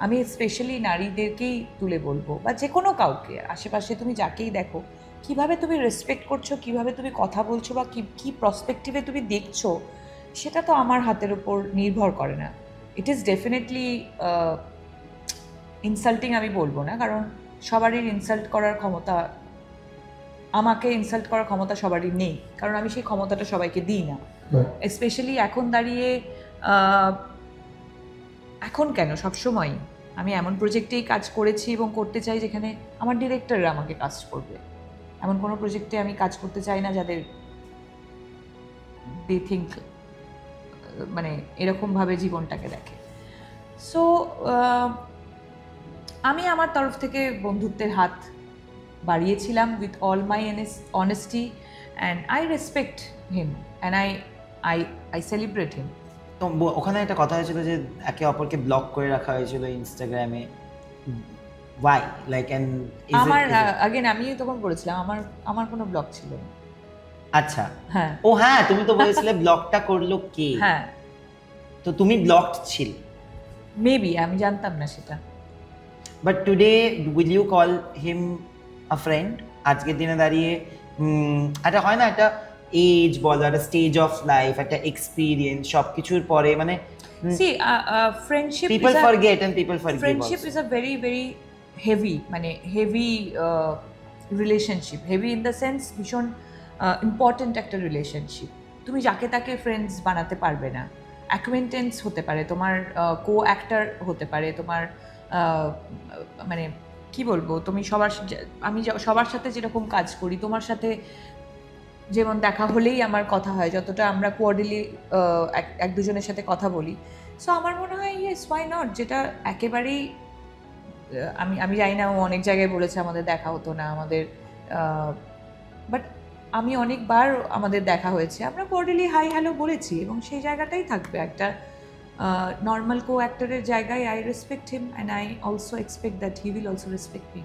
আমি স্পেশালি নারীদেরকেই তুলে বলবো, বা যে কোনো কাউকে, আশেপাশে তুমি যাকেই দেখো, কিভাবে তুমি রেসপেক্ট করছো, কিভাবে তুমি কথা বলছো, বা কী প্রসপেক্টিভে তুমি দেখছো, সেটা তো আমার হাতের উপর নির্ভর করে না। ইট ইজ ডেফিনেটলি ইনসাল্টিং আমি বলবো না, কারণ সবারই ইনসাল্ট করার ক্ষমতা, আমাকে ইনসাল্ট করার ক্ষমতা সবারই নেই, কারণ আমি সেই ক্ষমতাটা সবাইকে দিই না। স্পেশালি এখন দাঁড়িয়ে, এখন কেন, সবসময় আমি এমন প্রজেক্টেই কাজ করেছি এবং করতে চাই যেখানে আমার ডিরেক্টররা আমাকে কাজ করবে। এমন কোনো প্রজেক্টে আমি কাজ করতে চাই না যাদের দে থিঙ্ক, মানে এরকমভাবে জীবনটাকে দেখে। সো আমি আমার তরফ থেকে বন্ধুত্বের হাত বাড়িয়েছিলাম with all my honesty, and I respect him, and I celebrate him. তো ওখানে একটা কথা হয়েছিল যে একে অপরকে ব্লক করে রাখা হয়েছিল ইনস্টাগ্রামে, ওয়াই, লাইক, এন্ড আমার আগেন আমি তখন বলেছিলাম আমার কোনো ব্লক ছিল না। আচ্ছা, হ্যাঁ, ও হ্যাঁ, তুমি তো বলেছিলে ব্লকটা করলো কে? হ্যাঁ, তো তুমি ব্লকড ছিল, মেবি আমি জানতাম না সেটা। But today will you call him a friend? আজকের দিনে দাঁড়িয়ে একটা হয় না, একটা এজ বলো, একটা স্টেজ অফ লাইফ, একটা এক্সপিরিয়েন্স, সবকিছুর পরে মানে see friendship, people forget and people forgive. Friendship is a very very heavy, মানে heavy relationship, heavy in the sense ভীষণ ইম্পর্ট্যান্ট একটা রিলেশনশিপ। তুমি যাকে তাকে ফ্রেন্ডস বানাতে পারবে না। অ্যাকোয়েন্টেন্স হতে পারে, তোমার কো অ্যাক্টর হতে পারে, তোমার মানে কি বলবো, তুমি আমি সবার সাথে যেরকম কাজ করি, তোমার সাথে যেমন দেখা হলেই আমার কথা হয়, যতটা আমরা কোয়ার্ডারলি এক দুজনের সাথে কথা বলি। সো আমার মনে হয় ইয়েস, ওয়াই নট, যেটা একেবারেই আমি আমি জানি না, ও অনেক জায়গায় বলেছে আমাদের দেখা হতো না, আমাদের বাট আমি অনেকবার আমাদের দেখা হয়েছে, আমরা কোয়ার্টারলি হাই হ্যালো বলেছি, এবং সেই জায়গাটাই থাকবে একটা নর্মাল কো অ্যাক্টরের জায়গায়। I respect him and I also expect that he will also respect me.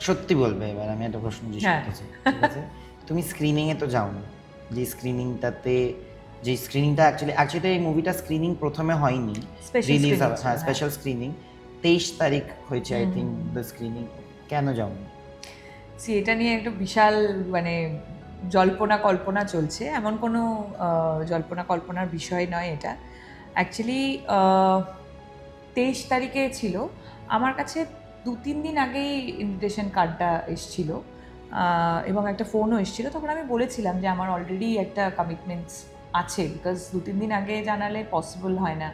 সত্যি বলবে, এবার আমি একটা প্রশ্ন জিজ্ঞেস করতে চাই, ঠিক আছে? তুমি স্ক্রিনিংয়ে তো যাও না, যে স্ক্রিনিংটাতে, যে স্ক্রিনিংটা অ্যাকচুয়ালি এই মুভিটা স্ক্রিনিং প্রথমে হয়নি, রিলিজ, হ্যাঁ স্পেশাল স্ক্রিনিং 23 তারিখ হয়েছে আই থিঙ্ক দ্য স্ক্রিনিং। কেন যাওনি? সি, এটা নিয়ে একটা বিশাল মানে জল্পনা কল্পনা চলছে। এমন কোনো জল্পনা কল্পনার বিষয় নয় এটা। অ্যাকচুয়ালি 23 তারিখে ছিল, আমার কাছে 2-3 দিন আগেই ইনভিটেশন কার্ডটা এসেছিল, এবং একটা ফোনও এসেছিলো। তখন আমি বলেছিলাম যে আমার অলরেডি একটা কমিটমেন্টস আছে, বিকজ 2-3 দিন আগে জানালে পসিবল হয় না,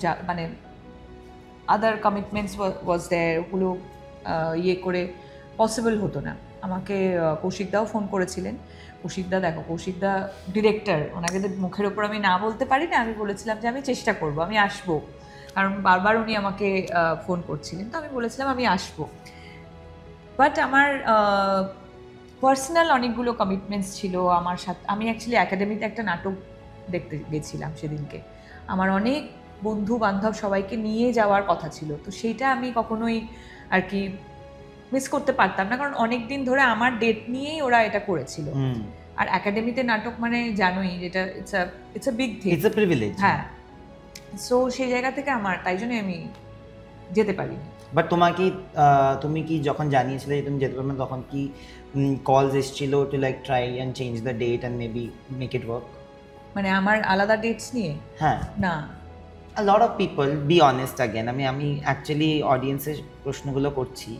যা মানে আদার কমিটমেন্টস ওয়াজ দেয়ার, ওগুলো ইয়ে করে পসিবল হতো না। আমাকে কৌশিকদাও ফোন করেছিলেন। কৌশিকদা, দেখো কৌশিকদা ডিরেক্টর, ওনাকে তো মুখের ওপর আমি না বলতে পারি না। আমি বলেছিলাম যে আমি চেষ্টা করব, আমি আসবো, কারণ বারবার উনি আমাকে ফোন করছিলেন, তো আমি বলেছিলাম আমি আসবো। বাট আমার পার্সোনাল অনেকগুলো কমিটমেন্টস ছিল আমার সাথে। আমি অ্যাকচুয়ালি একাডেমিতে একটা নাটক দেখতে গেছিলাম সেদিনকে, আমার অনেক বন্ধু বান্ধব সবাইকে নিয়ে যাওয়ার কথা ছিল, তো সেইটা আমি কখনোই আর কি মিস করতে পারতাম না, কারণ অনেক দিন ধরে আমার ডেট নিয়েই ওরা এটা করেছিল। আর একাডেমিতে নাটক মানে জানোই, যেটা it's a big thing, it's a privilege. হ্যাঁ, সো সেই জায়গা থেকে আমার, তাই জন্যই আমি যেতে পারিনি। বাট তুমি কি যখন জানিয়েছিলে যে তুমি যেতে পারবে না, তখন কি কলস এসেছিল to like try and change the date and maybe make it work? মানে আমার আলাদা ডেটস নিয়ে? হ্যাঁ না। A lot of people, be honest again, আমি অ্যাকচুয়ালি অডিয়েন্সের প্রশ্নগুলো করছি।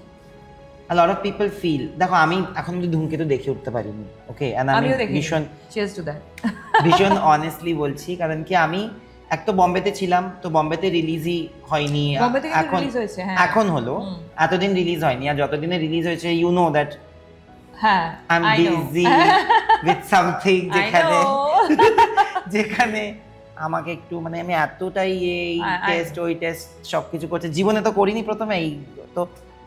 A lot of people feel, দেখো আমি এখন কিন্তু ধূমকেতু দেখে উঠতে পারিনি, ওকে, এন্ড আমি ভীষণ cheers to that ভীষণ অনেস্টলি বলছি, কারণ কি আমি এক তো বম্বেতে ছিলাম, তো বম্বেতে রিলিজই হয়নি, এখন হলো, এতদিন রিলিজ হয়নি, আর যতদিনে রিলিজ হয়েছে ইউ নো দ্যাট হ্যাঁ I am busy with something, যেখানে আমাকে একটু মানে আমি এতটাই এই টেস্ট ওই টেস্ট সবকিছু করছে, জীবনে তো করিনি, প্রথমে এই তো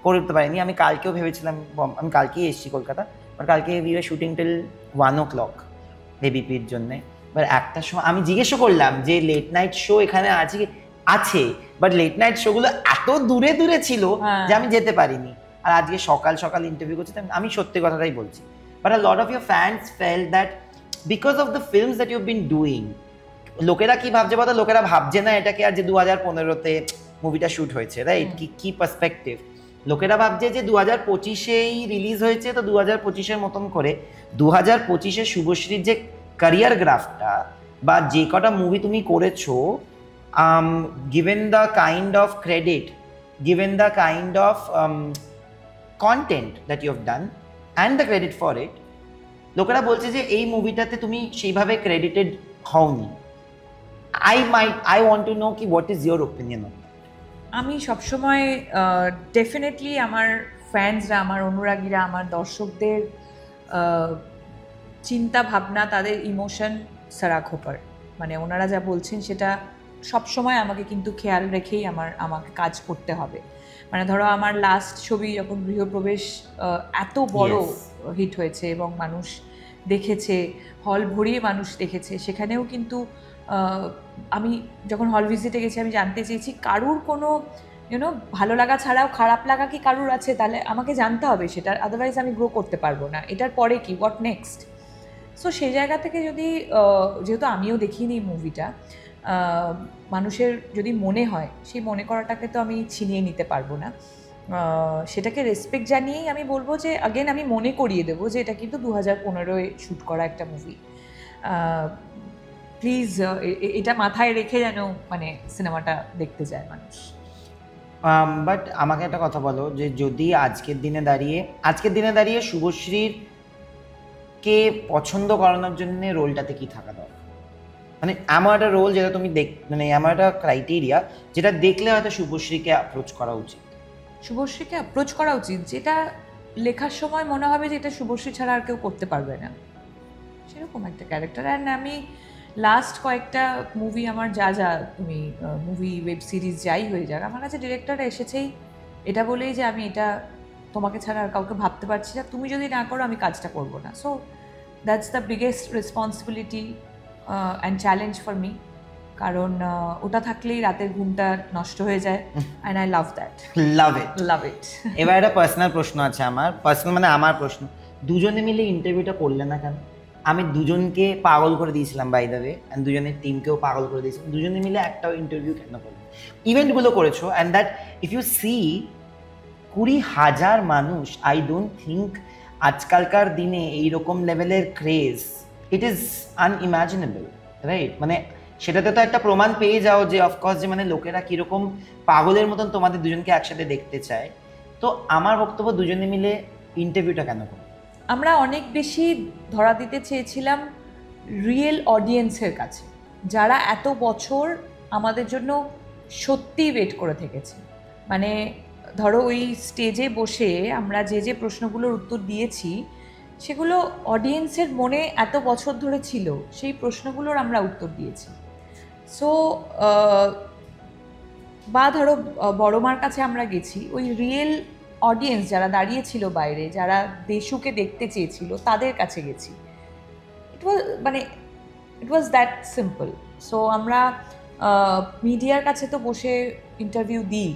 করে উঠতে পারিনি। আমি কালকেও ভেবেছিলাম, আমি কালকেই এসেছি কলকাতা, বাট কালকে we are shooting till 1 o'clock এবিপির জন্যে। এবার একটার সময় আমি জিজ্ঞেসও করলাম যে লেট নাইট শো এখানে আছে, বাট লেট নাইট শোগুলো এত দূরে দূরে ছিল যে আমি যেতে পারিনি। আর আজকে সকাল সকাল ইন্টারভিউ করছি, আমি সত্যি কথাটাই বলছি। But a lot of your fans felt that because of the films that you been doing, লোকেরা কি ভাবছে বলতো, লোকেরা ভাবছে না এটাকে আর যে 2015-তে মুভিটা শুট হয়েছে, রাইট? কি পার্সপেক্টিভ, লোকেরা ভাবছে যে 2025-এই রিলিজ হয়েছে, তো 2025-এর মতন করে 2025-এ শুভশ্রীর যে ক্যারিয়ার গ্রাফটা বা যে কটা মুভি তুমি করেছো, given the kind of credit, given the kind of content that you have done and the credit for it, লোকেরা বলছে যে এই মুভিটাতে তুমি সেইভাবে ক্রেডিটেড হওনি। I want to know কি what is your opinion on it? আমি সবসময় ডেফিনেটলি আমার ফ্যান্সরা, আমার অনুরাগীরা, আমার দর্শকদের চিন্তা ভাবনা, তাদের ইমোশন সারা খোপার, মানে ওনারা যা বলছেন সেটা সবসময় আমাকে কিন্তু খেয়াল রেখেই আমাকে কাজ করতে হবে। মানে ধরো আমার লাস্ট ছবি যখন গৃহপ্রবেশ এত বড় হিট হয়েছে এবং মানুষ দেখেছে, হল ভরিয়ে মানুষ দেখেছে, সেখানেও কিন্তু আমি যখন হল ভিজিটে গেছি আমি জানতে চেয়েছি কারুর কোনো ভালো লাগা ছাড়াও খারাপ লাগা কি কারুর আছে, তাহলে আমাকে জানতে হবে সেটা, আদারওয়াইজ আমি গ্রো করতে পারবো না। এটার পরে কি, হোয়াট নেক্সট? সো সেই জায়গা থেকে যদি, যেহেতু আমিও দেখিনি মুভিটা, মানুষের যদি মনে হয়, সেই মনে করাটাকে তো আমি ছিনিয়ে নিতে পারবো না, সেটাকে রেসপেক্ট জানিয়েই আমি বলবো যে আগেন আমি মনে করিয়ে দেবো যে এটা কিন্তু 2015-এ শ্যুট করা একটা মুভি। প্লিজ এটা মাথায় রেখে যেন মানে সিনেমাটা দেখতে যায় মানুষ। বাট আমাকে একটা কথা বলো, যে যদি আজকের দিনে দাঁড়িয়ে শুভশ্রীর কে পছন্দ করানোর জন্য রোলটাতে কি থাকা দরকার? মানে এমন একটা রোল যেটা তুমি মানে এমন একটা ক্রাইটেরিয়া যেটা দেখলে হয়তো শুভশ্রীকে অ্যাপ্রোচ করা উচিত। শুভশ্রীকে অ্যাপ্রোচ করা উচিত যেটা লেখার সময় মনে হবে যে এটা শুভশ্রী ছাড়া আর কেউ করতে পারবে না, সেরকম একটা ক্যারেক্টার। অ্যান্ড আমি লাস্ট কয়েকটা মুভি আমার, যা তুমি মুভি ওয়েব সিরিজ যাই হয়ে যাক, আমার কাছে ডিরেক্টর এসেছেই এটা বলেই যে আমি এটা তোমাকে ছাড়া আর কাউকে ভাবতে পারছি না, তুমি যদি না করো আমি কাজটা করবো না। So that's the biggest responsibility and challenge for me, কারণ ওটা থাকলেই রাতের ঘুমটা নষ্ট হয়ে যায়, অ্যান্ড আই লাভ দ্যাট, লাভ ইট। লাভ ইট। এবার একটা পার্সোনাল প্রশ্ন আছে আমার, পার্সোনাল মানে আমার প্রশ্ন, দুজনে মিলে ইন্টারভিউটা করলে না কেন? আমি দুজনকে পাগল করে দিয়েছিলাম বাই দ্য ওয়ে, অ্যান্ড দুজনের টিমকেও পাগল করে দিয়েছিলাম, দুজনে মিলে একটা ইন্টারভিউ কেন করলো? ইভেন্টগুলো করেছো, and that if you see 20,000 মানুষ, আই ডোন্ট থিঙ্ক আজকালকার দিনে এইরকম লেভেলের craze, it is unimaginable, right? মানে সেটাতে তো একটা প্রমাণ পেয়ে যাও যে অফকোর্স যে মানে লোকেরা কীরকম পাগলের মতন তোমাদের দুজনকে একসাথে দেখতে চায়। তো আমার বক্তব্য, দুজনে মিলে ইন্টারভিউটা কেন করো? আমরা অনেক বেশি ধরা দিতে চেয়েছিলাম রিয়েল অডিয়েন্সের কাছে, যারা এত বছর আমাদের জন্য সত্যিই ওয়েট করে থেকেছে। মানে ধরো ওই স্টেজে বসে আমরা যে যে প্রশ্নগুলোর উত্তর দিয়েছি সেগুলো অডিয়েন্সের মনে এত বছর ধরে ছিল, সেই প্রশ্নগুলোর আমরা উত্তর দিয়েছি। সো বা ধরো বড় মার কাছে আমরা গেছি, ওই রিয়েল অডিয়েন্স যারা দাঁড়িয়েছিল বাইরে, যারা দেশুকে দেখতে চেয়েছিল, তাদের কাছে গেছি। ইট ওয়াজ দ্যাট সিম্পল। সো আমরা মিডিয়ার কাছে তো বসে ইন্টারভিউ দিই,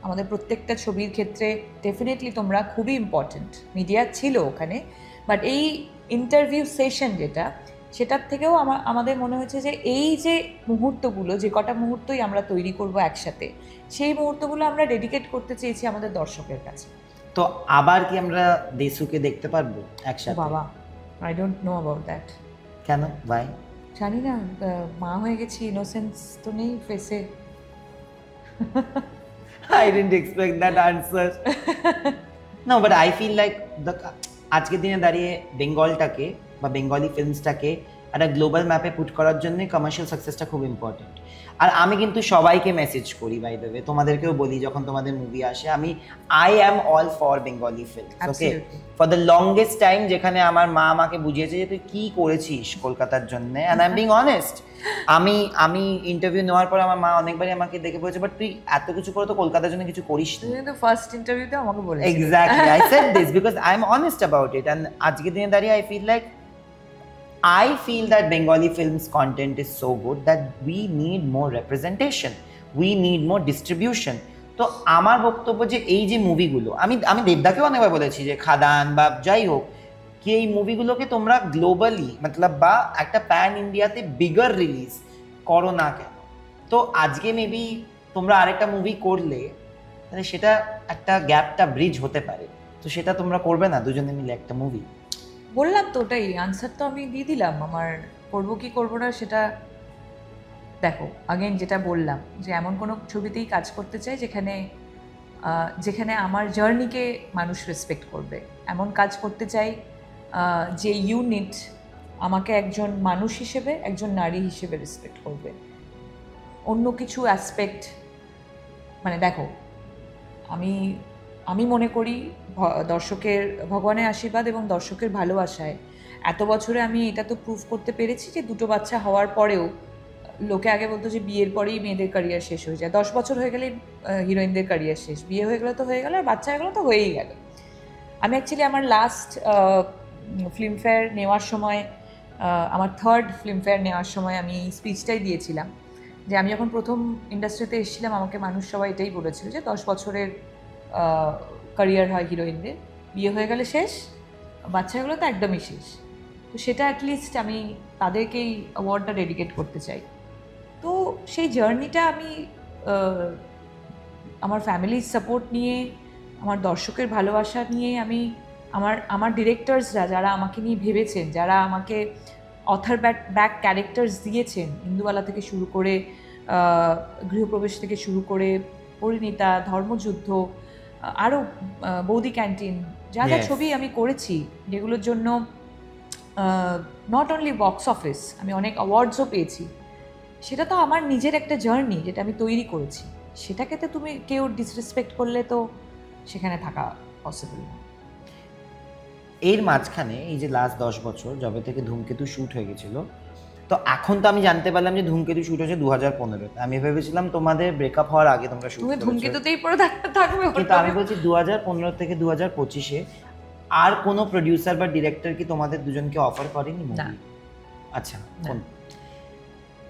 আমাদের প্রত্যেকটা ছবির ক্ষেত্রে ডেফিনেটলি তোমরা খুবই ইম্পর্ট্যান্ট, মিডিয়া ছিল ওখানে, বাট এই ইন্টারভিউ সেশন যেটা, সেটার থেকেও আমাদের মনে হয়েছে যে এই যে মুহূর্তগুলো, যে কটা মুহূর্তই আমরা তৈরি করব একসাথে, সেই মুহূর্তগুলো আমরা ডেডিকেট করতে চেয়েছি আমাদের দর্শকের কাছে। তো আবার কি আমরা দেশুকে দেখতে পারবো একসাথে? বাবা, I don't know about that. কেন ভাই? জানি না, মা হয়ে গেছি, ইনোসেন্স তো নেই ফেসে। I didn't expect that answer. No, but I feel like আজকের দিনে দাঁড়িয়ে বেঙ্গলটাকে বা বেঙ্গলি ফিল্মসটাকে একটা গ্লোবাল ম্যাপে পুট করার জন্য কমার্শিয়াল সাকসেসটা খুব ইম্পর্টেন্ট। আর আমি কিন্তু সবাইকে মেসেজ করি, বাই দ্য ওয়ে তোমাদেরকেও বলি যখন তোমাদের মুভি আসে, I am all for Bengali film, okay? For the longest time যেখানে আমার মা আমাকে বুঝিয়েছে যে তুই কি করেছিস কলকাতার জন্য, and I am being honest, আমি ইন্টারভিউ নেওয়ার পর আমার মা অনেকবারই আমাকে দেখে বলেছে, বাট তুই এত কিছু করে তো কলকাতার জন্য কিছু করিস না। কিন্তু ফার্স্ট ইন্টারভিউতে আমাকে বলেছে। Exactly, I said this because I am honest about it, and আজকের দিনে দাঁড়িয়ে I feel that Bengali films content is so good that we need more representation, we need more distribution. তো আমার বক্তব্য যে এই যে মুভিগুলো, আমি দেবদাকেও অনেকবার বলেছি যে খাদান বা যাই হোক, কি এই মুভিগুলোকে তোমরা গ্লোবালি মতলব বা একটা প্যান ইন্ডিয়াতে বিগার রিলিজ করো না কেন? তো আজকে মেবি তোমরা আরেকটা মুভি করলে তাহলে সেটা একটা গ্যাপটা ব্রিজ হতে পারে, তো সেটা তোমরা করবে না দুজনে মিলে একটা মুভি? বললাম তো, ওটাই আনসার তো আমি দিয়ে দিলাম। আমার করবো কি করবো না সেটা দেখো, আগেন যেটা বললাম যে এমন কোনো ছবিতেই কাজ করতে চাই যেখানে আমার জার্নিকে মানুষ রেসপেক্ট করবে, এমন কাজ করতে চাই যে ইউনিট আমাকে একজন মানুষ হিসেবে, একজন নারী হিসেবে রেসপেক্ট করবে। অন্য কিছু অ্যাসপেক্ট মানে দেখো, আমি মনে করি দর্শকের, ভগবানের আশীর্বাদ এবং দর্শকের ভালোবাসায় এত বছরে আমি এটা তো প্রুভ করতে পেরেছি যে দুটো বাচ্চা হওয়ার পরেও, লোকে আগে বলতো যে বিয়ের পরেই মেয়েদের ক্যারিয়ার শেষ হয়ে যায়, 10 বছর হয়ে গেলে হিরোইনদের ক্যারিয়ার শেষ, বিয়ে হয়ে গেলে তো হয়ে গেল, আর বাচ্চা হয়ে গেলো তো হয়েই গেল। আমি অ্যাকচুয়ালি আমার লাস্ট ফিল্মফেয়ার নেওয়ার সময়, আমার থার্ড ফিল্মফেয়ার নেওয়ার সময় আমি স্পিচটাই দিয়েছিলাম যে আমি যখন প্রথম ইন্ডাস্ট্রিতে এসেছিলাম আমাকে মানুষ সবাই এটাই বলেছিল যে 10 বছরের ক্যারিয়ার হয় হিরোইনদের, বিয়ে হয়ে গেলে শেষ, বাচ্চাগুলো তো একদমই শেষ। তো সেটা অ্যাটলিস্ট আমি তাদেরকেই অ্যাওয়ার্ডটা ডেডিকেট করতে চাই। তো সেই জার্নিটা আমি আমার ফ্যামিলির সাপোর্ট নিয়ে, আমার দর্শকের ভালোবাসা নিয়ে, আমি আমার ডিরেক্টরসরা যারা আমাকে নিয়ে ভেবেছেন, যারা আমাকে অথার ব্যাক ক্যারেক্টার্স দিয়েছেন, ইন্দুবালা থেকে শুরু করে, গৃহপ্রবেশ থেকে শুরু করে, পরিণীতা, ধর্মযুদ্ধ, আরও বৌদি ক্যান্টিন, যা যা ছবি আমি করেছি, যেগুলোর জন্য নট অনলি বক্স অফিস, আমি অনেক অ্যাওয়ার্ডসও পেয়েছি, সেটা তো আমার নিজের একটা জার্নি যেটা আমি তৈরি করেছি। সেটাকে তো তুমি কেউ ডিসরেসপেক্ট করলে তো সেখানে থাকা পসিবল না। এর মাঝখানে এই যে লাস্ট 10 বছর যবে থেকে ধূমকেতু শ্যুট হয়ে গেছিল, তো এখন তো আমি জানতে পারলাম যে ধূমকেতু শুট হচ্ছে 2015-তে। আমি ভেবেছিলাম তোমাদের ব্রেকআপ হওয়ার আগে তোমরা শুট তুমি করেছো, ধূমকেতুতেই পড়ে থাকবে। কিন্তু আমি বলছি 2015 থেকে 2025-এ আর কোনো প্রোডিউসার বা ডিরেক্টর কি তোমাদের দুজনকে অফার করেনি না। মুভি? আচ্ছা, কোন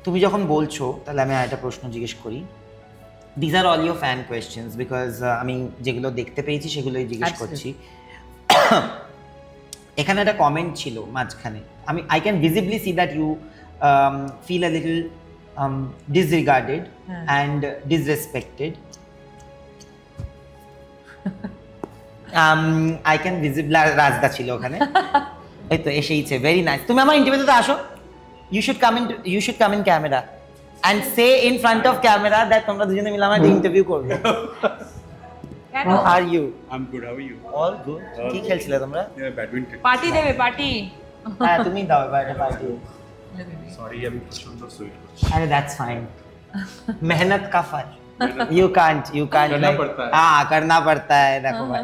তুমি যখন বলছো তাহলে আমি একটা প্রশ্ন জিজ্ঞেস করি। This are all your fan questions, because আমি যেগুলো দেখতে পেয়েছি সেগুলোই জিজ্ঞেস করছি। এখানে একটা কমেন্ট ছিল মাঝখানে, I can visibly see that you feel a little disregarded and disrespected. I can visibly Rajda ছিল ওখানে, এই তো এসেইছে, ভেরি নাইস। তুমি আমার ইন্টারভিউতে আসো, you should come in camera and say in front of camera that তোমরা দুজনে মিলে আমার ইন্টারভিউ করবে। কেন? How are you? I'm good. How are you? All good. কি খেলছিলে তোমরা? Yeah, badminton. পার্টি দেবে, পার্টি। হ্যাঁ, তুমি দাও এবার একটা পার্টি। Sorry, I'm প্রচন্ড সুইট। अरे that's fine. मेहनत का फल. You can't करना like, पड़ता है। हाँ, करना पड़ता है, देखो भाई।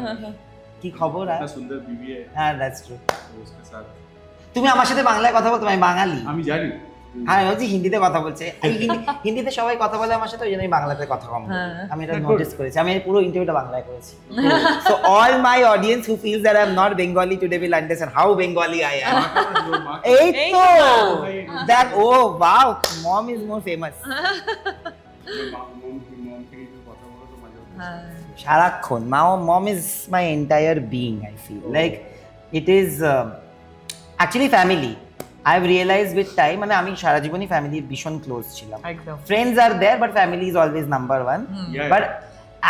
কি খবর? इतना सुंदर बीवी है হ্যাঁ, that's true. तो उसके साथ তুমি আমার সাথে বাংলায় কথা বলতে, আমি বাঙালি। আমি জানি হ্যাঁ, আমি বলছি হিন্দিতে কথা বলছে। হিন্দিতে সবাই কথা বলে আমার সাথে, ওই জন্য আমি বাংলাতে কথা কম বলি। আমি এটা নোটিস করেছি, আমি পুরো ইন্টারভিউটা বাংলায় করেছি। So all my audience who feels that I'm not Bengali today will understand how Bengali I am. এই তো that, oh wow, mom is more famous. সারাক্ষণ mom is my entire being. I feel like it is actually family. I've realized with time, মানে আমি সারা জীবনই ফ্যামিলির ভীষণ close ছিলাম। একদম। Friends are there, but family is always number one. Yeah. But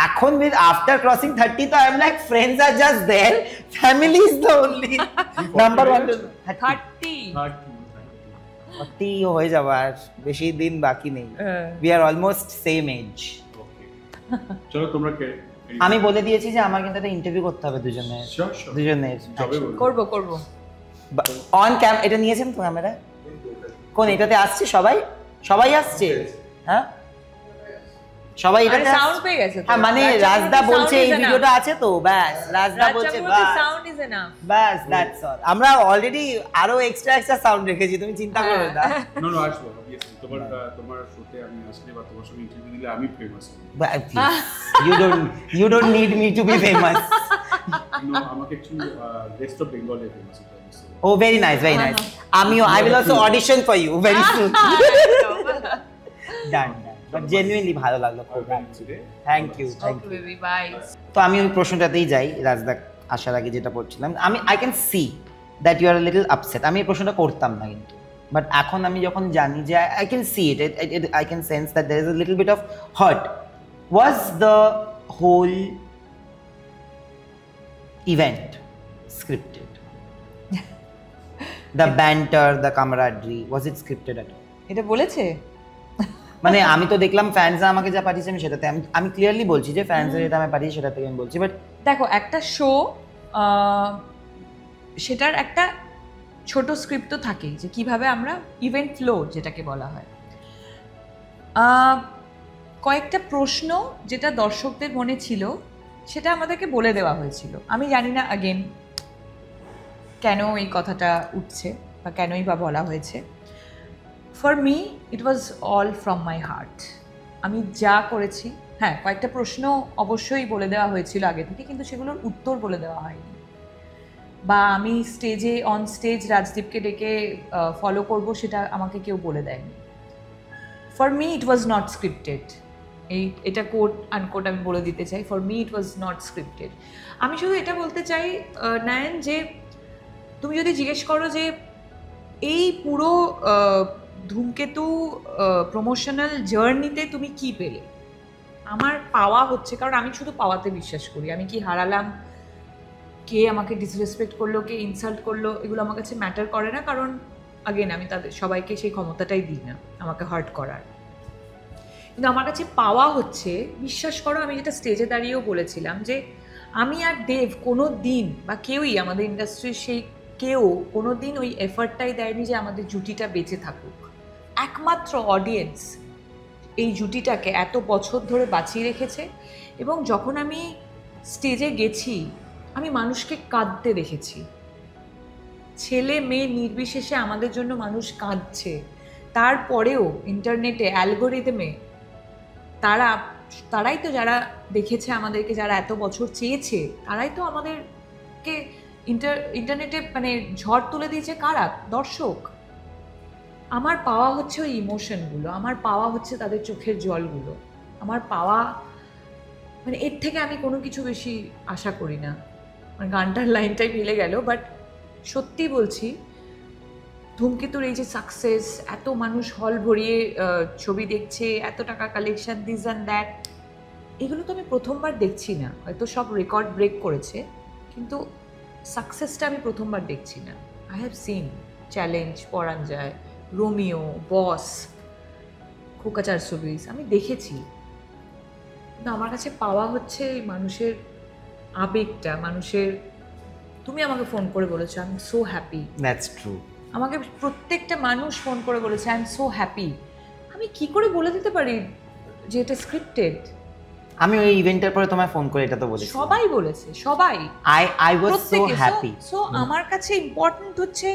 এখন with after crossing 30, তো I'm like friends are just there, family is the only number one. 30 40 হয়ে যাবে, আর বেশি দিন বাকি নেই। We are almost same age. চলো তোমরা কে আমি বলে দিয়েছি যে আমার কিন্তু একটা ইন্টারভিউ করতে হবে দুজনের। Sure. দুজনের যবে করব। অন ক্যাম এটা নিয়েছেন তো ক্যামেরা? কোন এটাতে আসছে? সবাই আসছে? হ্যাঁ, সবাই এটাতে সাউন্ড পেয়ে গেছে তো। হ্যাঁ, মানে রাজদা বলছে এই ভিডিওটা আছে তো, ব্যাস রাজদা বলছে বাস, সাউন্ড ইজ এনাফ। ব্যাস, দ্যাটস অল। আমরা অলরেডি আরো এক্সট্রা সাউন্ড রেখেছি, তুমি চিন্তা করো না। নো আসবো obviously তোমার শোতে আমি আসলে বা তোমার সঙ্গে ইন্টারভিউ দিলে আমি famous You don't need me to be famous. No আমাকে অ্যাকচুয়ালি রেস্ট অফ বেঙ্গলে ফেমাস হতে হবে Oh, very nice. I will also audition for you very soon. Done. But genuinely ভালো লাগলো খুব। Thank you. Okay baby, bye. তো আমি ওই প্রশ্নটাতেই যাই, রাজদা আসার আগে যেটা পড়ছিলাম। I can see that you are a little upset. আমি এই প্রশ্নটা করতাম না কিন্তু, বাট এখন আমি যখন জানি যে I can see it, I can sense that there is a little bit of hurt. Was the whole event scripted? The banter, the camaraderie, was it scripted at all? এটা বলেছে? মানে আমি তো দেখলাম ফ্যান্সরা আমাকে যা পাঠিয়েছে, আমি সেটাতে আমি ক্লিয়ারলি বলছি যে ফ্যান্সরা যেটা আমি পাঠিয়েছি সেটা থেকে আমি বলছি। বাট দেখো, একটা শো সেটার একটা ছোট স্ক্রিপ্ট তো থাকেই, যে কিভাবে আমরা ইভেন্ট ফ্লো যেটাকে বলা হয়। কয়েকটা প্রশ্ন যেটা দর্শকদের মনে ছিল সেটা আমাদেরকে বলে দেওয়া হয়েছিল। আমি জানি না আগেন কেন এই কথাটা উঠছে বা কেনই বা বলা হয়েছে। For me it was all from my heart. আমি যা করেছি, হ্যাঁ কয়েকটা প্রশ্ন অবশ্যই বলে দেওয়া হয়েছিল আগে থেকে, কিন্তু সেগুলোর উত্তর বলে দেওয়া হয়নি। বা আমি অন স্টেজ রাজদীপকে ডেকে ফলো করব সেটা আমাকে কেউ বলে দেয়নি। For me it was not scripted. এটা কোট আনকোট আমি বলে দিতে চাই, for me it was not scripted. আমি শুধু এটা বলতে চাই নায়ন, যে তুমি যদি জিজ্ঞেস করো যে এই পুরো ধূমকেতু প্রমোশনাল জার্নিতে তুমি কি পেলে, আমার পাওয়া হচ্ছে, কারণ আমি শুধু পাওয়াতে বিশ্বাস করি। আমি কি হারালাম, কে আমাকে ডিসরেসপেক্ট করলো, কে ইনসাল্ট করলো, এগুলো আমার কাছে ম্যাটার করে না, কারণ আগেন আমি তাদের সবাইকে সেই ক্ষমতাটাই দিই না আমাকে হার্ট করার। কিন্তু আমার কাছে পাওয়া হচ্ছে, বিশ্বাস করো, আমি যেটা স্টেজে দাঁড়িয়েও বলেছিলাম যে আমি আর দেব কোনো দিন বা কেউই আমাদের ইন্ডাস্ট্রির সেই কেউ কোনো দিন ওই এফার্টটাই দেয়নি যে আমাদের জুটিটা বেঁচে থাকুক। একমাত্র অডিয়েন্স এই জুটিটাকে এত বছর ধরে বাঁচিয়ে রেখেছে। এবং যখন আমি স্টেজে গেছি, আমি মানুষকে কাঁদতে দেখেছি, ছেলে মেয়ে নির্বিশেষে আমাদের জন্য মানুষ কাঁদছে। তারপরেও ইন্টারনেটে অ্যালগোরিদমে তারাই তো যারা দেখেছে আমাদেরকে, যারা এত বছর চেয়েছে, তারাই তো আমাদেরকে ইন্টারনেটে মানে ঝড় তুলে দিয়েছে। কারা? দর্শক। আমার পাওয়া হচ্ছে ওই ইমোশনগুলো, আমার পাওয়া হচ্ছে তাদের চোখের জলগুলো, আমার পাওয়া মানে এর থেকে আমি কোনো কিছু বেশি আশা করি না। মানে গানটার লাইনটাই মিলে গেল, বাট সত্যি বলছি, ধূমকেতুর এই যে সাকসেস, এত মানুষ হল ভরিয়ে ছবি দেখছে, এত টাকা কালেকশন, দিস অ্যান্ড দ্যাট, এগুলো তো আমি প্রথমবার দেখছি না। হয়তো সব রেকর্ড ব্রেক করেছে, কিন্তু সাকসেসটা আমি প্রথমবার দেখছি না। আই হ্যাভ সিন চ্যালেঞ্জ, পরাঞ্জয়, রোমিও, বস, খোকাচার ছবিস আমি দেখেছি, কিন্তু আমার কাছে পাওয়া হচ্ছে মানুষের আবেগটা, মানুষের। তুমি আমাকে ফোন করে বলেছো I am so happy, that's true. আমাকে প্রত্যেকটা মানুষ ফোন করে বলেছে আই এম সো হ্যাপি। আমি কি করে বলে দিতে পারি যে এটা স্ক্রিপ্টেড? আমি ওই ইভেন্টের পরে তোমায় ফোন করে এটা তো বলেছি। সবাই বলেছে, সবাই। I was so happy. So আমার কাছে ইম্পর্টেন্ট হচ্ছে,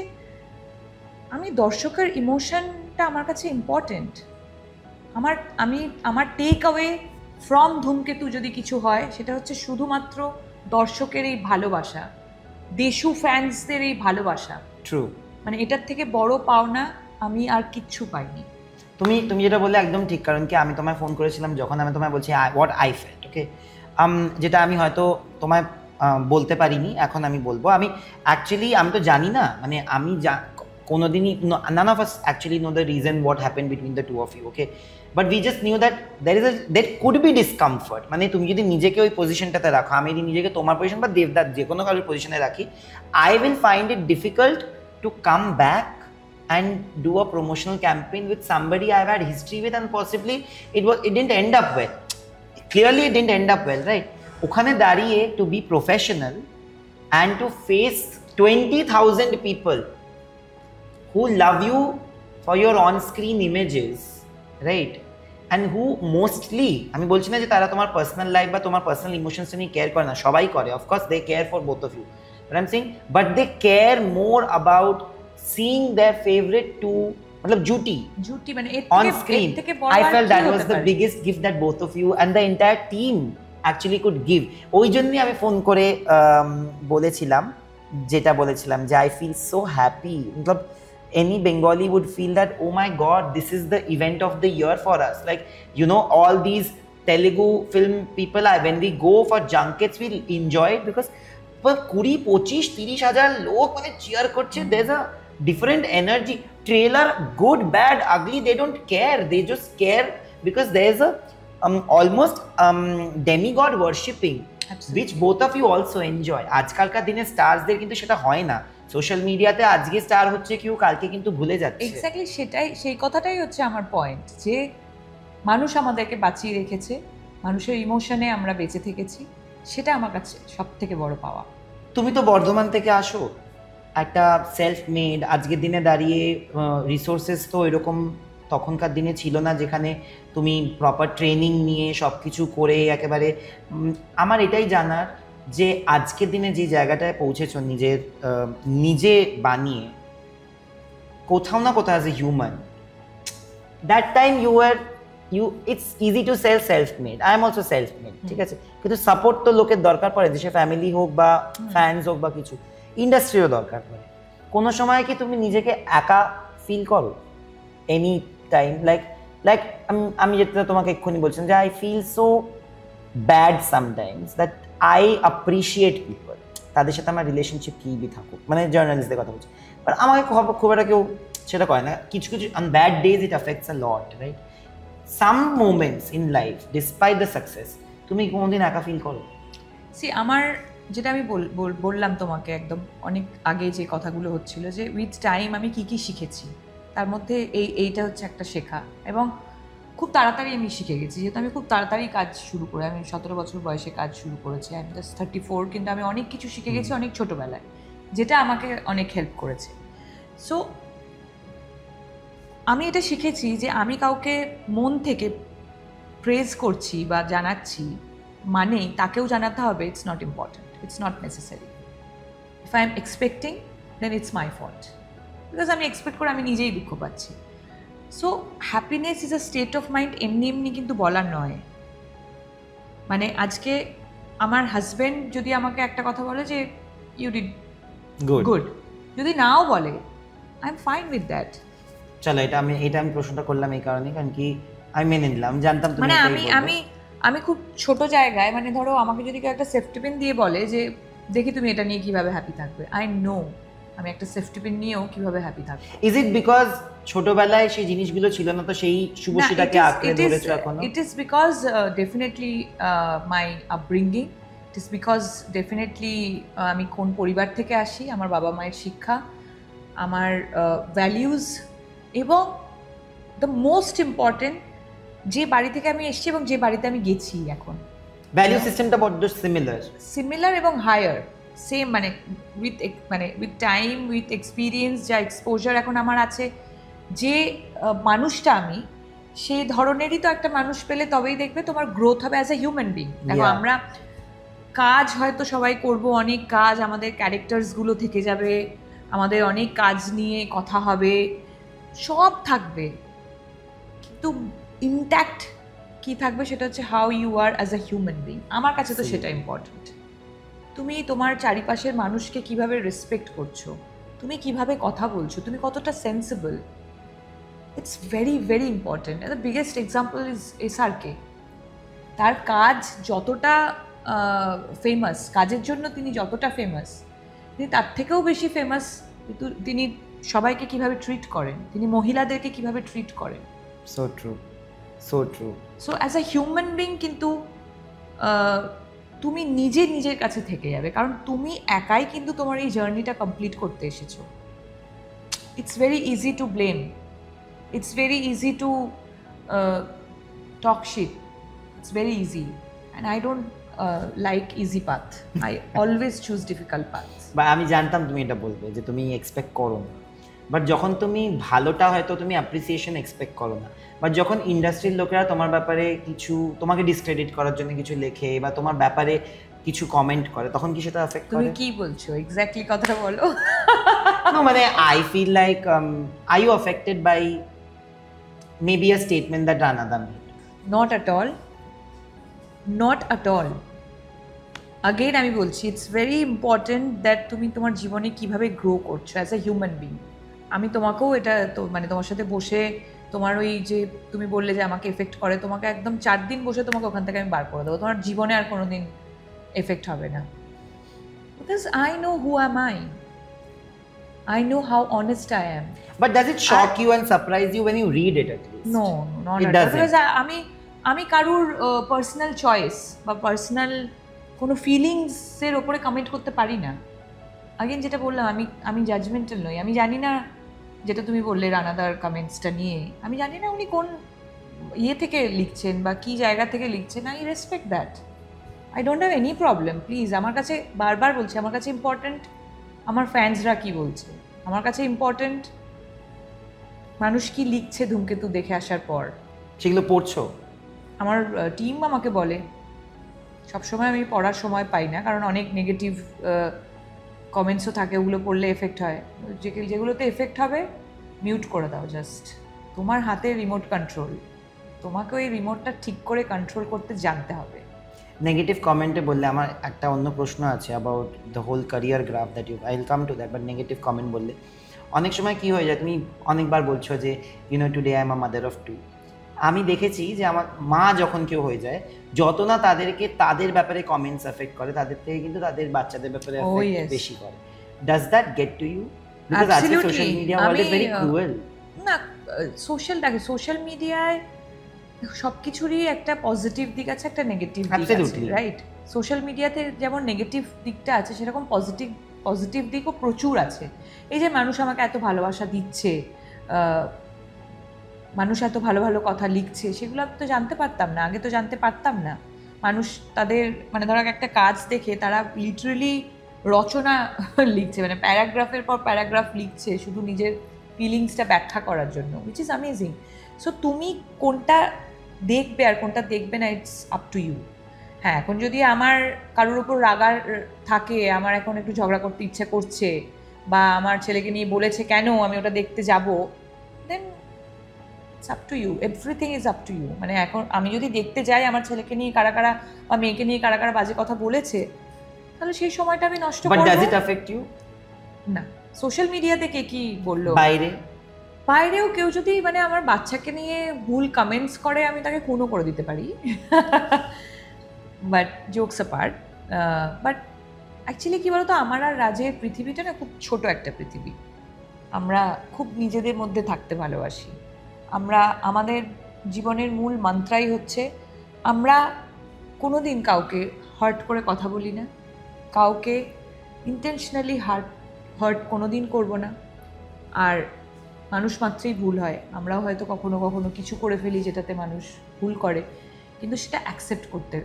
আমি দর্শকের ইমোশনটা আমার কাছে ইম্পর্টেন্ট। আমার টেক অ্যাওয়ে ফ্রম ধূমকেতু যদি কিছু হয়, সেটা হচ্ছে শুধুমাত্র দর্শকের এই ভালোবাসা, দেশু ফ্যান্সদের এই ভালোবাসা। ট্রু। মানে এটার থেকে বড় পাওনা আমি আর কিচ্ছু পাইনি। তুমি যেটা বললে একদম ঠিক, কারণ কি আমি তোমায় ফোন করেছিলাম যখন আমি তোমায় বলছি হোয়াট আই ফেল্ট, ওকে, যেটা আমি হয়তো তোমায় বলতে পারিনি, এখন আমি বলবো। আমি তো জানি না, মানে আমি কোনোদিনই none of us actually know the reason what happened between the two of you, okay, but we just knew that there could be discomfort. মানে তুমি যদি নিজেকে ওই পজিশনটাতে রাখো, আমি যদি নিজেকে তোমার পজিশন বা দেবদার যে কোনো কারোর পজিশনে রাখি, I will find it difficult to come back and do a promotional campaign with somebody I've had history with, and possibly it didn't end up well. Clearly it didn't end up well, right? ওখানে দাঁড়িয়ে to be professional and to face 20,000 people who love you for your on-screen images, right? And who mostly, আমি বলছি না যে তারা তোমার personal life বা তোমার পার্সোনাল ইমোশনস নিয়ে কেয়ার করে না, সবাই করে, of course they care for both of you, but I am saying but they care more about seeing their favorite two, matlab juti মানে on screen. I felt that was the biggest gift that both of you and the entire team actually could give. ওই জন্যই আমি phone করে বলেছিলাম যে I feel so happy. matlab any Bengali would feel that, oh my god, this is the event of the year for us. Like, you know, all these Telugu film people, when we go for junkets, we enjoy it because 20-25-30,000 লোক মানে chair করছে, there's a different energy. Trailer, good, bad, ugly, they don't care. They just care because there's a almost demigod worshipping. Absolutely. Which both of you also enjoy. আজকালকার দিনে স্টারসদের কিন্তু সেটা হয় না। Social মিডিয়াতে আজকে স্টার হচ্ছে কেউ, কালকে কিন্তু ভুলে যাচ্ছে। এক্স্যাক্টলি সেই কথাটাই হচ্ছে আমার পয়েন্ট, যে মানুষ আমাদেরকে বাঁচিয়ে রেখেছে, মানুষের ইমোশনে আমরা বেঁচে থেকেছি, সেটা আমার কাছে সব থেকে বড় পাওয়া। তুমি তো বর্ধমান থেকে আসো, একটা সেলফ মেড, আজকের দিনে দাঁড়িয়ে রিসোর্সেস তো এরকম তখনকার দিনে ছিল না যেখানে তুমি প্রপার ট্রেনিং নিয়ে সব কিছু করে একেবারে। আমার এটাই জানার যে আজকের দিনে যে জায়গাটায় পৌঁছেছো নিজে বানিয়ে, কোথাও না কোথাও as a human, that time it's easy to sell self made, I am also self made, ঠিক আছে, কিন্তু সাপোর্ট তো লোকের দরকার পড়ে, যে সে ফ্যামিলি হোক বা ফ্যান্স হোক বা কিছু, ইন্ডাস্ট্রিও দরকার পড়ে। কোনো সময় কি তুমি নিজেকে একা ফিল করো এনি টাইম? লাইক আমি যেটা তোমাকে এক্ষুনি বলছিলাম যে I feel so bad sometimes that I appreciate people, তাদের সাথে আমার রিলেশনশিপ কী বি থাকুক, মানে জার্নালিস্টদের কথা বলছি, বাট আমাকে খুব একটা কেউ সেটা করে না। কিছু on bad days it affects a lot, right? Some moments in life despite the success, তুমি কোনোদিন একা ফিল করো? আমার যেটা আমি বললাম তোমাকে একদম অনেক আগে যে কথাগুলো হচ্ছিল, যে উইথ টাইম আমি কি শিখেছি, তার মধ্যে এইটা হচ্ছে একটা শেখা, এবং খুব তাড়াতাড়ি আমি শিখে গেছি, যেহেতু আমি খুব তাড়াতাড়ি কাজ শুরু করে, আমি 17 বছর বয়সে কাজ শুরু করেছি, আমি জাস্ট 34, কিন্তু আমি অনেক কিছু শিখে গেছি অনেক ছোটোবেলায়, যেটা আমাকে অনেক হেল্প করেছে। সো আমি এটা শিখেছি যে আমি কাউকে মন থেকে প্রেজ করছি বা জানাচ্ছি মানে তাকেও জানাতে হবে it's not important, it's not necessary. If I am expecting then it's my fault, because আমি এক্সপেক্ট করে আমি নিজেই দুঃখ পাচ্ছি। So happiness is a state of mind, এমনি এমনি কিন্তু বলার নয়। মানে আজকে আমার হাজব্যান্ড যদি আমাকে একটা কথা বলে যে ইউ ডিড গুড গুড, যদি নাও বলে I am fine with that. চলো এটা আমি প্রশ্নটা করলাম এই কারণে, কারণ কি আমি মেনে নিলাম, জানতাম তুমি মানে এটাই আমি বলবে। আমি আমি খুব ছোট জায়গায়, মানে ধরো আমাকে যদি কেউ একটা সেফটি পিন দিয়ে বলে যে দেখি তুমি এটা নিয়ে কিভাবে হ্যাপি থাকবে, আই নো আমি একটা সেফটি পিন নিয়েও কিভাবে হ্যাপি থাকবো। ইজ ইট বিকজ ছোটবেলায় সেই জিনিসগুলো ছিল না, তো সেই শুভশ্রীটাকে আঁকড়ে ধরেছো এখনো? It is because definitely my upbringing. It is because definitely আমি কোন পরিবার থেকে আসি, আমার বাবা মায়ের শিক্ষা, আমার ভ্যালিউজ, এবং দ্য মোস্ট ইম্পর্টেন্ট যে বাড়ি থেকে আমি এসেছি এবং যে বাড়িতে আমি গেছি এখন, ভ্যালু সিস্টেমটা বড্ড সিমিলার এবং হায়ার, সেম, মানে উইথ টাইম, উইথ এক্সপিরিয়েন্স, যা এক্সপোজার এখন আমার আছে, যে মানুষটা আমি সেই ধরনেরই তো একটা মানুষ পেলে তবেই দেখবে তোমার গ্রোথ হবে অ্যাজ এ হিউম্যান বিং। দেখো Yeah. আমরা কাজ হয়তো সবাই করব, অনেক কাজ, আমাদের ক্যারেক্টার্সগুলো থেকে যাবে, আমাদের অনেক কাজ নিয়ে কথা হবে, সব থাকবে, কিন্তু ইনট্যাক্ট কি থাকবে সেটা হচ্ছে how you are as a human being. আমার কাছে তো সেটা ইম্পর্ট্যান্ট। তুমি তোমার চারিপাশের মানুষকে কিভাবে রেসপেক্ট করছো, তুমি কিভাবে কথা বলছো, তুমি কতটা sensible, it's very very important. The biggest example is SRK. তার কাজ যতটা ফেমাস, কাজের জন্য তিনি যতটা ফেমাস, তিনি তার থেকেও বেশি ফেমাস কিন্তু তিনি সবাইকে কিভাবে ট্রিট করেন, তিনি মহিলাদেরকে কিভাবে ট্রিট করেন। So true, so true. So as a human being কিন্তু তুমি নিজের কাছে থেকে যাবে, কারণ তুমি একাই কিন্তু তোমার এই জার্নিটা কমপ্লিট করতে এসেছো। It's very easy to blame, it's very easy to talk shit, it's very easy, and I don't like easy path, I always choose difficult path. বা আমি জানতাম তুমি এটা বলবে যে তুমি এক্সপেক্ট করো না, বাট যখন তুমি ভালোটা হয়তো তুমি অ্যাপ্রিসিয়েশন এক্সপেক্ট করো না, বাট যখন ইন্ডাস্ট্রির লোকেরা তোমার ব্যাপারে কিছু, তোমাকে ডিসক্রেডিট করার জন্য কিছু লেখে বা তোমার ব্যাপারে কিছু কমেন্ট করে, তখন কি সেটা এফেক্ট তুমি করে? কি বলছো এক্স্যাক্টলি, কথাটা বলো। No, মানে I feel like are you affected by maybe a statement that Ranada made? Not at all, not at all. Again আমি বলছি, ইটস ভেরি ইম্পর্টেন্ট দ্যাট তুমি তোমার জীবনে কিভাবে গ্রো করছো অ্যাজ এ হিউম্যান বিং। আমি তোমাকেও এটা তো মানে তোমার সাথে বসে তোমার ওই যে তুমি বললে যে আমাকে এফেক্ট করে, তোমাকে একদম 4 দিন বসে তোমাকে ওখান থেকে আমি বার করে দেবো, তোমার জীবনে আর কোনো দিন এফেক্ট হবে না। Because I know who am I know how honest I am. But does it shock you and surprise you when you read it at least? No, not It at all. doesn't. Because আমি কারুর personal choice বা personal কোনো ফিলিংসের ওপরে comment করতে পারি না। Again যেটা বললাম, আমি জাজমেন্টাল নই। আমি জানি না, যেটা তুমি বললে রানাদার কমেন্টসটা নিয়ে, আমি জানি না উনি কোন ইয়ে থেকে লিখছেন বা কী জায়গা থেকে লিখছেন। I respect that, I don't have any problem. Please, আমার কাছে বারবার বলছি, আমার কাছে ইম্পর্ট্যান্ট আমার ফ্যান্সরা কী বলছে, আমার কাছে ইম্পর্ট্যান্ট মানুষ কি লিখছে ধূমকেতু দেখে আসার পর। সেগুলো পড়ছো? আমার টিম আমাকে বলে, সবসময় আমি পড়ার সময় পাই না, কারণ অনেক নেগেটিভ কমেন্টসও থাকে, ওগুলো পড়লে এফেক্ট হয়। যেগুলোতে এফেক্ট হবে মিউট করে দাও। জাস্ট তোমার হাতে রিমোট কন্ট্রোল, তোমাকে ওই রিমোটটা ঠিক করে কন্ট্রোল করতে জানতে হবে। নেগেটিভ কমেন্টে বললে আমার একটা অন্য প্রশ্ন আছে about the whole career graph that you, I will come to that, but negative comment বললে অনেক সময় কি হয়ে যায়, তুমি অনেকবার বলছো যে you know today I am a mother of two. আমি দেখেছি যে আমার মা যখন কেউ হয়ে যায়, যত না তাদেরকে তাদের ব্যাপারে কমেন্টস এফেক্ট করে, তাদের থেকে কিন্তু তাদের বাচ্চাদের ব্যাপারে yes. বেশি করে। Does that get to you? Because আজকে social media world is very cruel. না, সোশ্যাল মিডিয়ায় সব কিছুরই একটা পজিটিভ দিক আছে, একটা নেগেটিভ দিক আছে, রাইট? সোশ্যাল মিডিয়াতে যেমন নেগেটিভ দিকটা আছে, সেরকম পজিটিভ দিকও প্রচুর আছে। এই যে মানুষ আমাকে এত ভালোবাসা দিচ্ছে, মানুষ এত ভালো ভালো কথা লিখছে, সেগুলো আমি তো জানতে পারতাম না, আগে তো জানতে পারতাম না। মানুষ তাদের মানে ধরো একটা কাজ দেখে তারা লিটারেলি রচনা লিখছে, মানে প্যারাগ্রাফের পর প্যারাগ্রাফ লিখছে শুধু নিজের ফিলিংসটা ব্যাখ্যা করার জন্য, উইচ ইজ অ্যামেজিং। সো তুমি কোনটা দেখবে আর কোনটা দেখবে না, ইটস আপ টু ইউ। হ্যাঁ, এখন যদি আমার কারোর উপর রাগার থাকে, আমার এখন একটু ঝগড়া করতে ইচ্ছে করছে, বা আমার ছেলেকে নিয়ে বলেছে কেন আমি ওটা দেখতে যাব, then it's up to you, everything is up to you. মানে এখন আমি যদি দেখতে যাই আমার ছেলেকে নিয়ে কারা কারা বা মেয়েকে নিয়ে কারা কারা বাজে কথা বলেছে, তাহলে সেই সময়টা আমি নষ্ট বাট করব ডাজ ইট অ্যাফেক্ট ইউ? না। সোশ্যাল মিডিয়াতে কে কি বললো, বাইরে বাইরেও কেউ যদি মানে আমার বাচ্চাকে নিয়ে ভুল কমেন্টস করে, আমি তাকে খুনও করে দিতে পারি। But jokes apart, but actually কী বলতো, আমার আর রাজের পৃথিবীটা না খুব ছোট একটা পৃথিবী। আমরা খুব নিজেদের মধ্যে থাকতে ভালোবাসি। আমরা আমাদের জীবনের মূল মন্ত্রাই হচ্ছে আমরা কোনো দিন কাউকে হার্ট করে কথা বলি না, কাউকে ইন্টেনশনালি হার্ট কোনো দিন করবো না। আর মানুষ মাত্রই ভুল হয়, আমরাও হয়তো কখনো কখনো কিছু করে ফেলি যেটাতে মানুষ ভুল করে, কিন্তু সেটা অ্যাকসেপ্ট করতে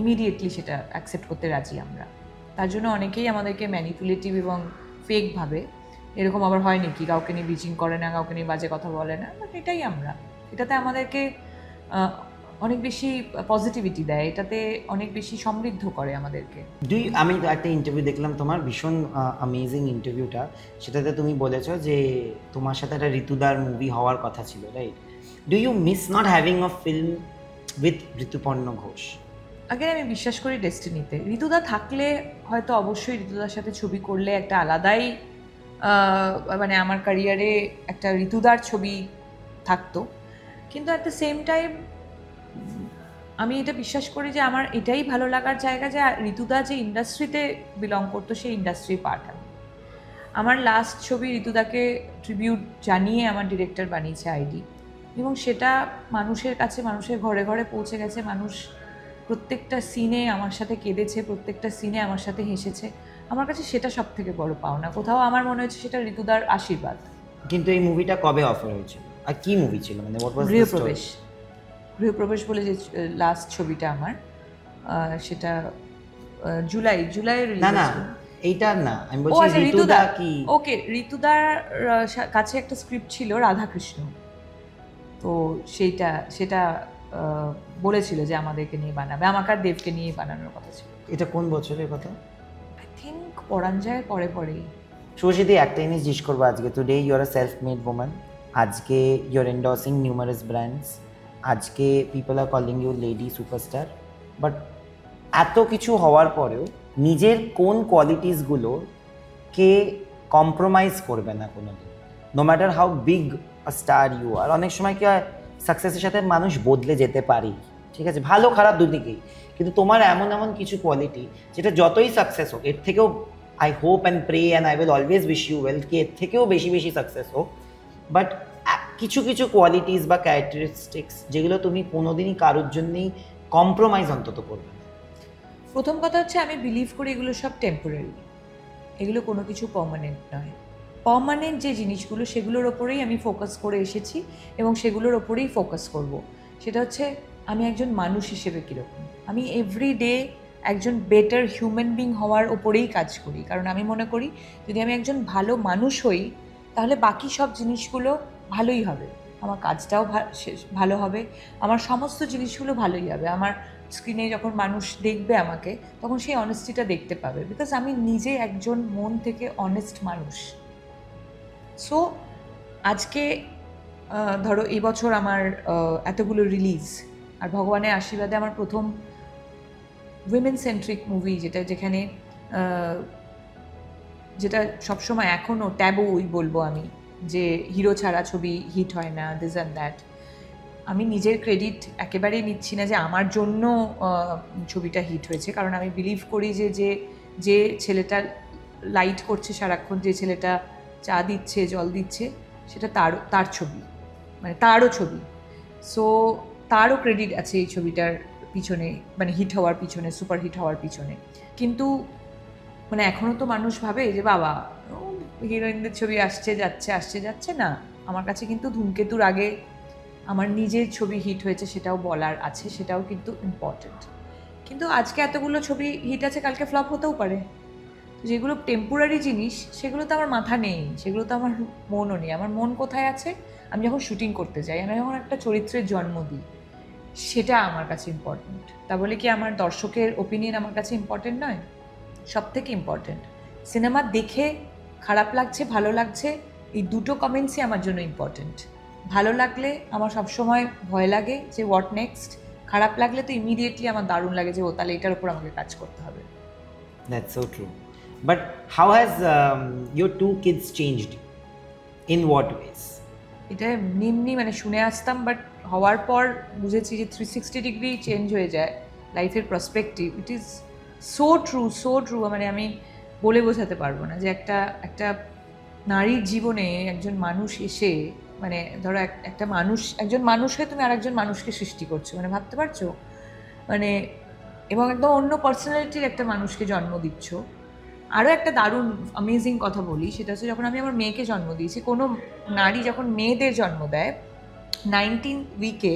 ইমিডিয়েটলি সেটা অ্যাকসেপ্ট করতে রাজি আমরা। তার জন্য অনেকেই আমাদেরকে ম্যানিপুলেটিভ এবং ফেক ভাবে, এরকম আবার হয় নাকি কাউকে নিয়ে ব্লিচিং করে না, কাউকে নিয়ে বাজে কথা বলে না, বাট এটাই আমরা। এটাতে আমাদেরকে অনেক বেশি পজিটিভিটি দেয়, এটাতে অনেক বেশি সমৃদ্ধ করে আমাদেরকে। আমি একটা ইন্টারভিউ দেখলাম তোমার, ভীষণ অ্যামেজিং ইন্টারভিউটা। সেটাতে তুমি বলেছো যে তোমার সাথে একটা ঋতুদার মুভি হওয়ার কথা ছিল, right? Do you miss not having a film with Rituparno Ghosh? আগে আমি বিশ্বাস করি ডেস্টিনিতে। ঋতুদা থাকলে হয়তো অবশ্যই ঋতুদার সাথে ছবি করলে একটা আলাদাই মানে আমার ক্যারিয়ারে একটা ঋতুদার ছবি থাকতো, কিন্তু অ্যাট দ্য সেম টাইম আমি এটা বিশ্বাস করি যে আমার এটাই ভালো লাগার জায়গা যে ঋতুদা যে ইন্ডাস্ট্রিতে বিলং করতো সেই ইন্ডাস্ট্রি পার্ট আমি। আমার লাস্ট ছবি ঋতুদাকে ট্রিবিউট জানিয়ে আমার ডিরেক্টর বানিয়েছে আইডি, এবং সেটা মানুষের কাছে, মানুষের ঘরে ঘরে পৌঁছে গেছে। মানুষ প্রত্যেকটা সিনে আমার সাথে কেঁদেছে, প্রত্যেকটা সিনে আমার সাথে হেসেছে। আমার কাছে সেটা সব থেকে বড় পাওনা। কোথাও আমার মনে হচ্ছে সেটা ঋতুদার আশীর্বাদ। কিন্তু এই মুভিটা কবে অফার হয়েছিল আর কি মুভি ছিল, মানে হোয়াট ওয়াজ দ্য স্টোরি? গৃহপ্রবেশ। গৃহপ্রবেশ বলে যে লাস্ট ছবিটা আমার, সেটা জুলাই না না এইটা না, আমি বলছি ঋতুদা কি। ওকে, ঋতুদার কাছে একটা স্ক্রিপ্ট ছিল রাধাকৃষ্ণ, তো সেটা বলেছিল যে আমাদেরকে নিয়ে বানাবে, আমাকে আর দেবকে নিয়ে বানানোর কথা ছিল। এটা কোন বছরের কথা? আই থিঙ্ক পরাঞ্জয় পরেই। শুভশ্রীদি, একটা জিনিস জিজ্ঞেস করবো আজকে। Today you are a self made woman, আজকে you are endorsing numerous brands, আজকে people are calling you lady superstar, but এত কিছু হওয়ার পরেও নিজের কোন কোয়ালিটিসগুলো কে কম্প্রোমাইজ করবে না কোনোদিন, no matter how big a star you are? অনেক সময় কি হয়, সাকসেসের সাথে মানুষ বদলে যেতে পারে, ঠিক আছে, ভালো খারাপ দুদিকেই, কিন্তু তোমার এমন এমন কিছু কোয়ালিটি যেটা যতই সাকসেস হোক, এর থেকেও I hope and pray and I will always wish you well, কি এর থেকেও বেশি বেশি সাকসেস হোক, বাট কিছু কিছু কোয়ালিটিস বা ক্যারেক্টারিস্টিক্স যেগুলো তুমি কোনোদিনই কারোর জন্যই কম্প্রোমাইজ অন্তত করবে না। প্রথম কথা হচ্ছে আমি বিলিভ করি এগুলো সব টেম্পোরারি, এগুলো কোনো কিছু পার্মানেন্ট নয়। পার্মানেন্ট যে জিনিসগুলো সেগুলোর ওপরেই আমি ফোকাস করে এসেছি এবং সেগুলোর ওপরেই ফোকাস করব। সেটা হচ্ছে আমি একজন মানুষ হিসেবে কীরকম, আমি এভরিডে একজন বেটার হিউম্যান বিং হওয়ার ওপরেই কাজ করি। কারণ আমি মনে করি যদি আমি একজন ভালো মানুষ হই তাহলে বাকি সব জিনিসগুলো ভালোই হবে, আমার কাজটাও ভালো হবে, আমার সমস্ত জিনিসগুলো ভালোই হবে। আমার স্ক্রিনে যখন মানুষ দেখবে আমাকে, তখন সেই অনেস্টিটা দেখতে পাবে, বিকজ আমি নিজে একজন মন থেকে অনেস্ট মানুষ। সো আজকে ধরো এই বছর আমার এতগুলো রিলিজ, আর ভগবানের আশীর্বাদে আমার প্রথম উইমেন সেন্ট্রিক মুভি, যেটা সবসময় এখনও ট্যাবুই বলবো আমি, যে হিরো ছাড়া ছবি হিট হয় না, দিস অ্যান্ড দ্যাট। আমি নিজের ক্রেডিট একেবারেই নিচ্ছি না যে আমার জন্য ছবিটা হিট হয়েছে, কারণ আমি বিলিভ করি যে ছেলেটা লাইট করছে সারাক্ষণ, যে ছেলেটা চা দিচ্ছে, জল দিচ্ছে, সেটা তার ছবি, মানে তারও ছবি। সো তারও ক্রেডিট আছে এই ছবিটার পিছনে, মানে হিট হওয়ার পিছনে, সুপার হিট হওয়ার পিছনে। কিন্তু মানে এখনও তো মানুষ ভাবে যে বাবা হিরোইনদের ছবি আসছে যাচ্ছে না। আমার কাছে কিন্তু ধূমকেতুর আগে আমার নিজের ছবি হিট হয়েছে সেটাও বলার আছে, সেটাও কিন্তু ইম্পর্টেন্ট। কিন্তু আজকে এতগুলো ছবি হিট আছে, কালকে ফ্লপ হতেও পারে। যেগুলো টেম্পোরারি জিনিস সেগুলো তো আমার মাথা নেই, সেগুলো তো আমার মনও নেই। আমার মন কোথায় আছে? আমি যখন শুটিং করতে যাই, আমি যখন একটা চরিত্রের জন্ম দিই, সেটা আমার কাছে ইম্পর্টেন্ট। তা বলে কি আমার দর্শকের ওপিনিয়ন আমার কাছে ইম্পর্টেন্ট নয়? সব থেকে ইম্পর্টেন্ট সিনেমা দেখে খারাপ লাগছে ভালো লাগছে, এই দুটো কমেন্টসই আমার জন্য ইম্পর্টেন্ট। ভালো লাগলে আমার সবসময় ভয় লাগে যে হোয়াট নেক্সট, খারাপ লাগলে তো ইমিডিয়েটলি আমার দারুণ লাগে যে ও তাহলে এটার উপর আমাকে কাজ করতে হবে। That's so true. But how has your two kids changed? In what ways? এটা এমনি মানে শুনে আসতাম, বাট হওয়ার পর বুঝেছি যে 360 ডিগ্রি চেঞ্জ হয়ে যায় লাইফের perspective. It is so true. মানে আমি বলে বোঝাতে পারবো না যে একটা নারীর জীবনে একজন মানুষ এসে, মানে ধরো একজন মানুষকে তুমি আরেকজন মানুষকে সৃষ্টি করছো, মানে ভাবতে পারছো, মানে এবং একদম অন্য পার্সোনালিটির একটা মানুষকে জন্ম দিচ্ছ। আরও একটা দারুণ অ্যামেজিং কথা বলি, সেটা হচ্ছে যখন আমি আমার মেয়েকে জন্ম দিয়েছি, কোনো নারী যখন মেয়েদের জন্ম দেয় 19 উইকে,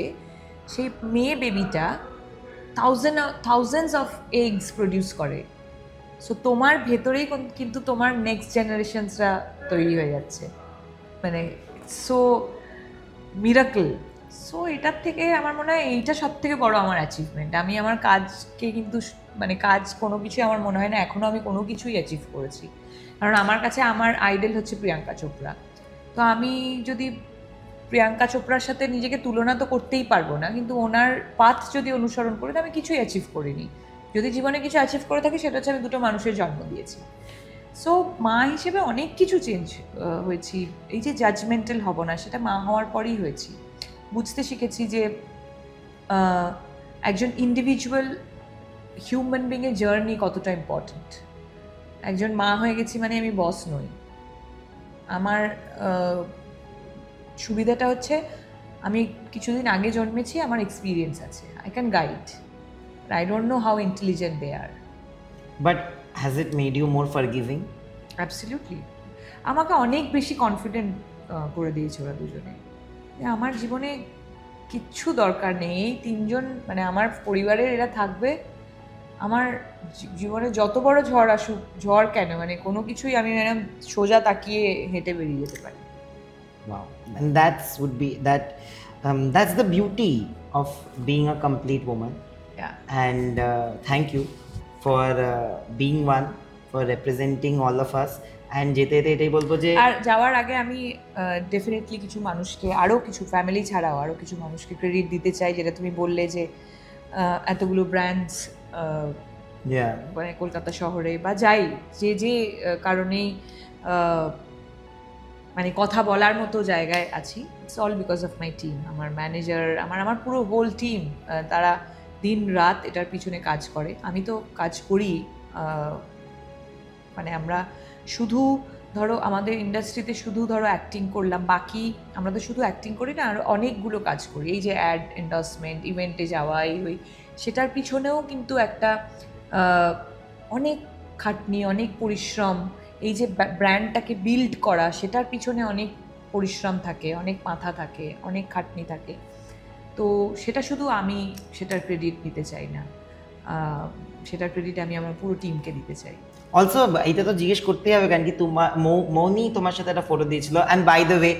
সেই মেয়ে বেবিটা থাউজেন্ডস অফ এগস প্রডিউস করে। সো তোমার ভেতরেই কিন্তু তোমার নেক্সট জেনারেশনসরা তৈরি হয়ে যাচ্ছে, মানে সো মিরাকল। সো এটার থেকে আমার মনে হয় এইটা সব থেকে বড় আমার অ্যাচিভমেন্ট। আমি আমার কাজকে কিন্তু মানে কাজ কোনো কিছুই আমার মনে হয় না এখনও আমি কোনো কিছুই অ্যাচিভ করেছি, কারণ আমার কাছে আমার আইডল হচ্ছে প্রিয়াঙ্কা চোপড়া। তো আমি যদি প্রিয়াঙ্কা চোপড়ার সাথে নিজেকে তুলনা তো করতেই পারবো না, কিন্তু ওনার পাথ যদি অনুসরণ করি তো আমি কিছুই অ্যাচিভ করিনি। যদি জীবনে কিছু অ্যাচিভ করে থাকি সেটা হচ্ছে আমি দুটো মানুষের জন্ম দিয়েছি। সো মা হিসেবে অনেক কিছু চেঞ্জ হয়েছি। এই যে জাজমেন্টাল হব না, সেটা মা হওয়ার পরেই হয়েছি। বুঝতে শিখেছি যে একজন ইন্ডিভিজুয়াল হিউম্যান বিংয়ের জার্নি কতটা ইম্পর্ট্যান্ট। একজন মা হয়ে গেছি মানে আমি বস নই। আমার সুবিধাটা হচ্ছে আমি কিছুদিন আগে জন্মেছি, আমার এক্সপিরিয়েন্স আছে, I can guide. I don't know how intelligent they are. But has it made you more forgiving? Absolutely. আমাকে অনেক বেশি কনফিডেন্ট করে দিয়েছে ওরা দুজনে। আমার জীবনে কিচ্ছু দরকার নেই, এই তিনজন মানে আমার পরিবারের এরা থাকবে। আমার জীবনে যত বড় ঝড় আসুক, ঝড় কেন মানে কোনো কিছুই আমি এরকম সোজা তাকিয়ে হেঁটে বেরিয়ে যেতে পারি। Wow. And that's the beauty of being a complete woman. Yeah. And thank you for being one, for representing all of us. And যেতে এটাই বলবো যে আর যাওয়ার আগে আমি ডেফিনেটলি কিছু মানুষকে, আরও কিছু ফ্যামিলি ছাড়াও আরও কিছু মানুষকে ক্রেডিট দিতে চাই, যেটা তুমি বললে যে এতগুলো ব্র্যান্ডস মানে কলকাতা শহরে বা যাই যে কারণেই মানে কথা বলার মতো জায়গায় আছি, it's all because of my team. আমার ম্যানেজার, আমার পুরো হোল টিম, তারা দিন রাত এটার পিছনে কাজ করে। আমি তো কাজ করি, মানে আমরা শুধু ধরো আমাদের ইন্ডাস্ট্রিতে শুধু ধরো অ্যাক্টিং করলাম, বাকি আমরা তো শুধু অ্যাক্টিং করি না, আর অনেকগুলো কাজ করি। এই যে অ্যাড এন্ডোর্সমেন্ট, ইভেন্টে যাওয়া, ওই সেটার পিছনেও কিন্তু একটা অনেক খাটনি, অনেক পরিশ্রম। এই যে ব্র্যান্ডটাকে বিল্ড করা, সেটার পিছনে অনেক পরিশ্রম থাকে, অনেক মাথা থাকে, অনেক খাটনি থাকে। তো সেটা শুধু আমি সেটার ক্রেডিট নিতে চাই না, সেটার ক্রেডিট আমি আমার পুরো টিমকে দিতে চাই। অলসো এটা তো জিজ্ঞেস করতেই হবে, কারণ কি মৌনি তোমার সাথে একটা ফটো দিয়েছিল। And by the way,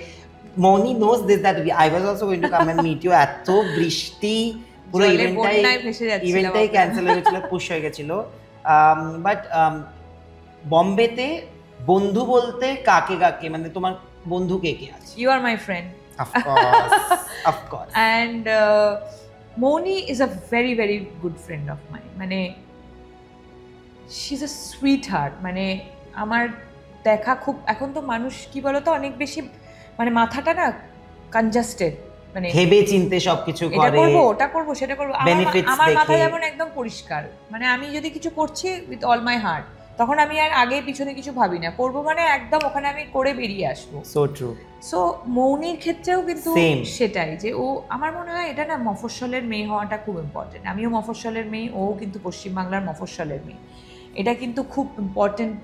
Mouni knows this that I was also going to come and meet you. এত বৃষ্টি, পুরো ইভেন্টটাই ক্যান্সেল হয়ে গেছিল, পুশ হয়ে গেছিল। বাট বম্বেতে বন্ধু বলতে কাকে কাকে, মানে তোমার বন্ধু কে কে আছে? You are my friend, of course. And Moni is a very very good friend of mine. মানে she's a sweetheart. মানে আমার দেখা খুব, এখন তো মানুষ কি বলতো অনেক বেশি মানে মাথাটা না কনজাস্টেড, মানে ভেবে চিন্তে সবকিছু করে, এটা করব ওটা করব সেটা করব। আমার মাথা দেখে। যেমন একদম পরিষ্কার, মানে আমি যদি কিছু করছি উইথ অল মাই হার্ট, তখন আমি আর আগে পিছনে কিছু ভাবি না, করবো মানে একদম ওখানে আমি করে বেরিয়ে আসবো। So true. সো মৌনির ক্ষেত্রেও কিন্তু Same. সেটাই, যে ও আমার মনে হয় এটা না মফস্বলের মেয়ে হওয়াটা খুব ইম্পর্টেন্ট। আমিও মফস্বলের মেয়ে, ও কিন্তু পশ্চিমবাংলার মফস্বলের মেয়ে। এটা কিন্তু খুব ইম্পর্টেন্ট।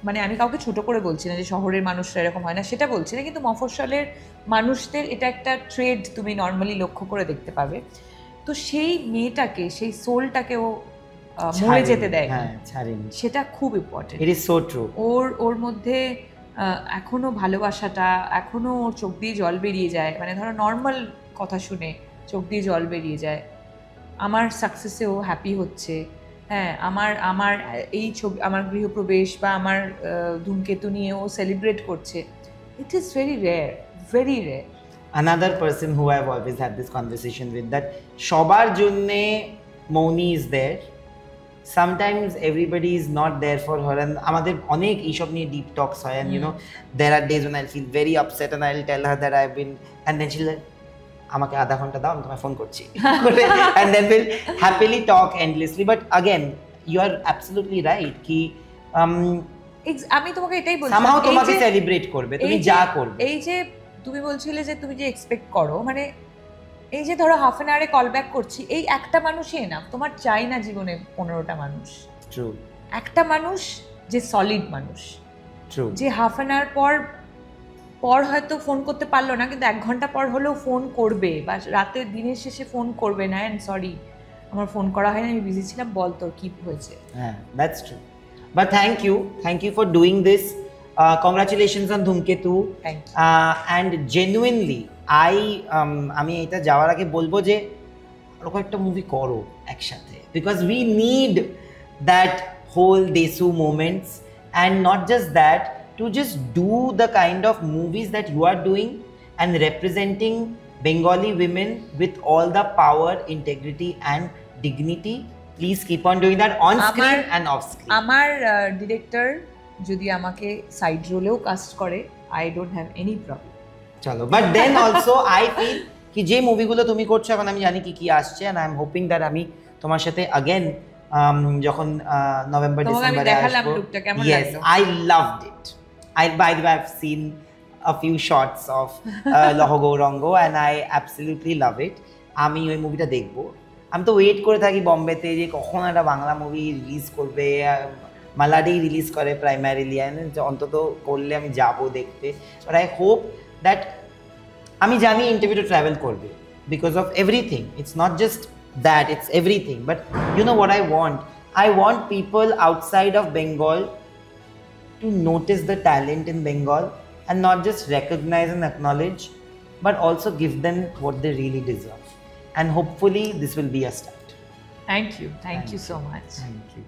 মানে আমি কাউকে ছোট করে বলছি না যে শহরের মানুষরা এরকম হয় না, সেটা বলছি না, কিন্তু মফস্বলের মানুষদের এটা একটা ট্রেড তুমি নর্মালি লক্ষ্য করে দেখতে পাবে। তো সেই মেয়েটাকে, সেই সোলটাকে ও মরে যেতে দেয়, সেটা খুব important. It is so true. ওর মধ্যে এখনো ভালোবাসাটা, এখনো ওর চোখ দিয়ে জল বেরিয়ে যায়, মানে ধরো নর্মাল কথা শুনে চোখ দিয়ে জল বেরিয়ে যায়। আমার সাকসেসে ও হ্যাপি হচ্ছে, হ্যাঁ, আমার এই ছবি, আমার গৃহপ্রবেশ বা আমার ধূমকেতু নিয়ে ও সেলিব্রেট করছে। It is very rare, very rare. another person who I've always had this conversation with, that সবার জন্যে মৌনি is there. Sometimes everybody is not there for her, and আমাদের অনেক এইসব নিয়ে deep talks হয়, and you know there are days when I'll feel very upset and I'll tell her that I've been, and then she'll like, আমাকে আধা ঘন্টা দাও, আমি তোমায় ফোন করছি, and then we'll happily talk endlessly. But again, you are absolutely right কি আমি তোমাকে এটাই বলছি, somehow তোমাকে সেলিব্রেট করবে, তুমি যা করবে। এই যে তুমি বলছিলে যে তুমি যে এক্সপেক্ট করো, মানে এই যে ধরো হাফ অ্যান আওয়ারে কল ব্যাক করছি, এই একটা মানুষই না, তোমার চাই না জীবনে 15টা মানুষ। ট্রু। একটা মানুষ যে সলিড মানুষ, ট্রু, যে হাফ অ্যান আওয়ার পর হয়তো ফোন করতে পারলো না, কিন্তু 1 ঘন্টা পর হলেও ফোন করবে, বা রাতের দিনের শেষে ফোন করবে না, অ্যান্ড সরি আমার ফোন করা হয়নি, আমি বিজি ছিলাম, বল তোর কি হয়েছে। হ্যাঁ, that's true. But thank you for doing this. Congratulations on Dhumketu. And genuinely আমি এটা যাওয়ার আগে বলবো যে আরো একটা মুভি করো একসাথে, because we need that whole দেশু moments, and not just that, to just do the kind of movies that you are doing and representing Bengali women with all the power, integrity and dignity. Please keep on doing that on screen and off screen. আমার director যদি আমাকে side রোলেও caste করে, I don't have any problem. চলো, but then also I feel কি যে মুভিগুলো তুমি করছো এখন আমি জানি কি কি আসছে, and I am hoping that আমি তোমার সাথে again যখন নভেম্বর ডিসেম্বরে আসবো, yes, I loved it. By the way, I've seen a few shots of Loho Gaurango and I absolutely love it. আমি ওই মুভিটা দেখবো। আমি তো ওয়েট করে থাকি বম্বেতে যে কখন একটা বাংলা মুভি রিলিজ করবে, মালাডি রিলিজ করে প্রাইমারিলি, অন্তত করলে আমি যাবো দেখতে। বাট আই হোপ দ্যাট, আমি জানি ইন্টারভিউটা ট্রাভেল করবে because of everything, it's not just that, it's everything, but you know what I want people outside of Bengal to notice the talent in Bengal and not just recognize and acknowledge, but also give them what they really deserve. And hopefully this will be a start. Thank you so much. Thank you.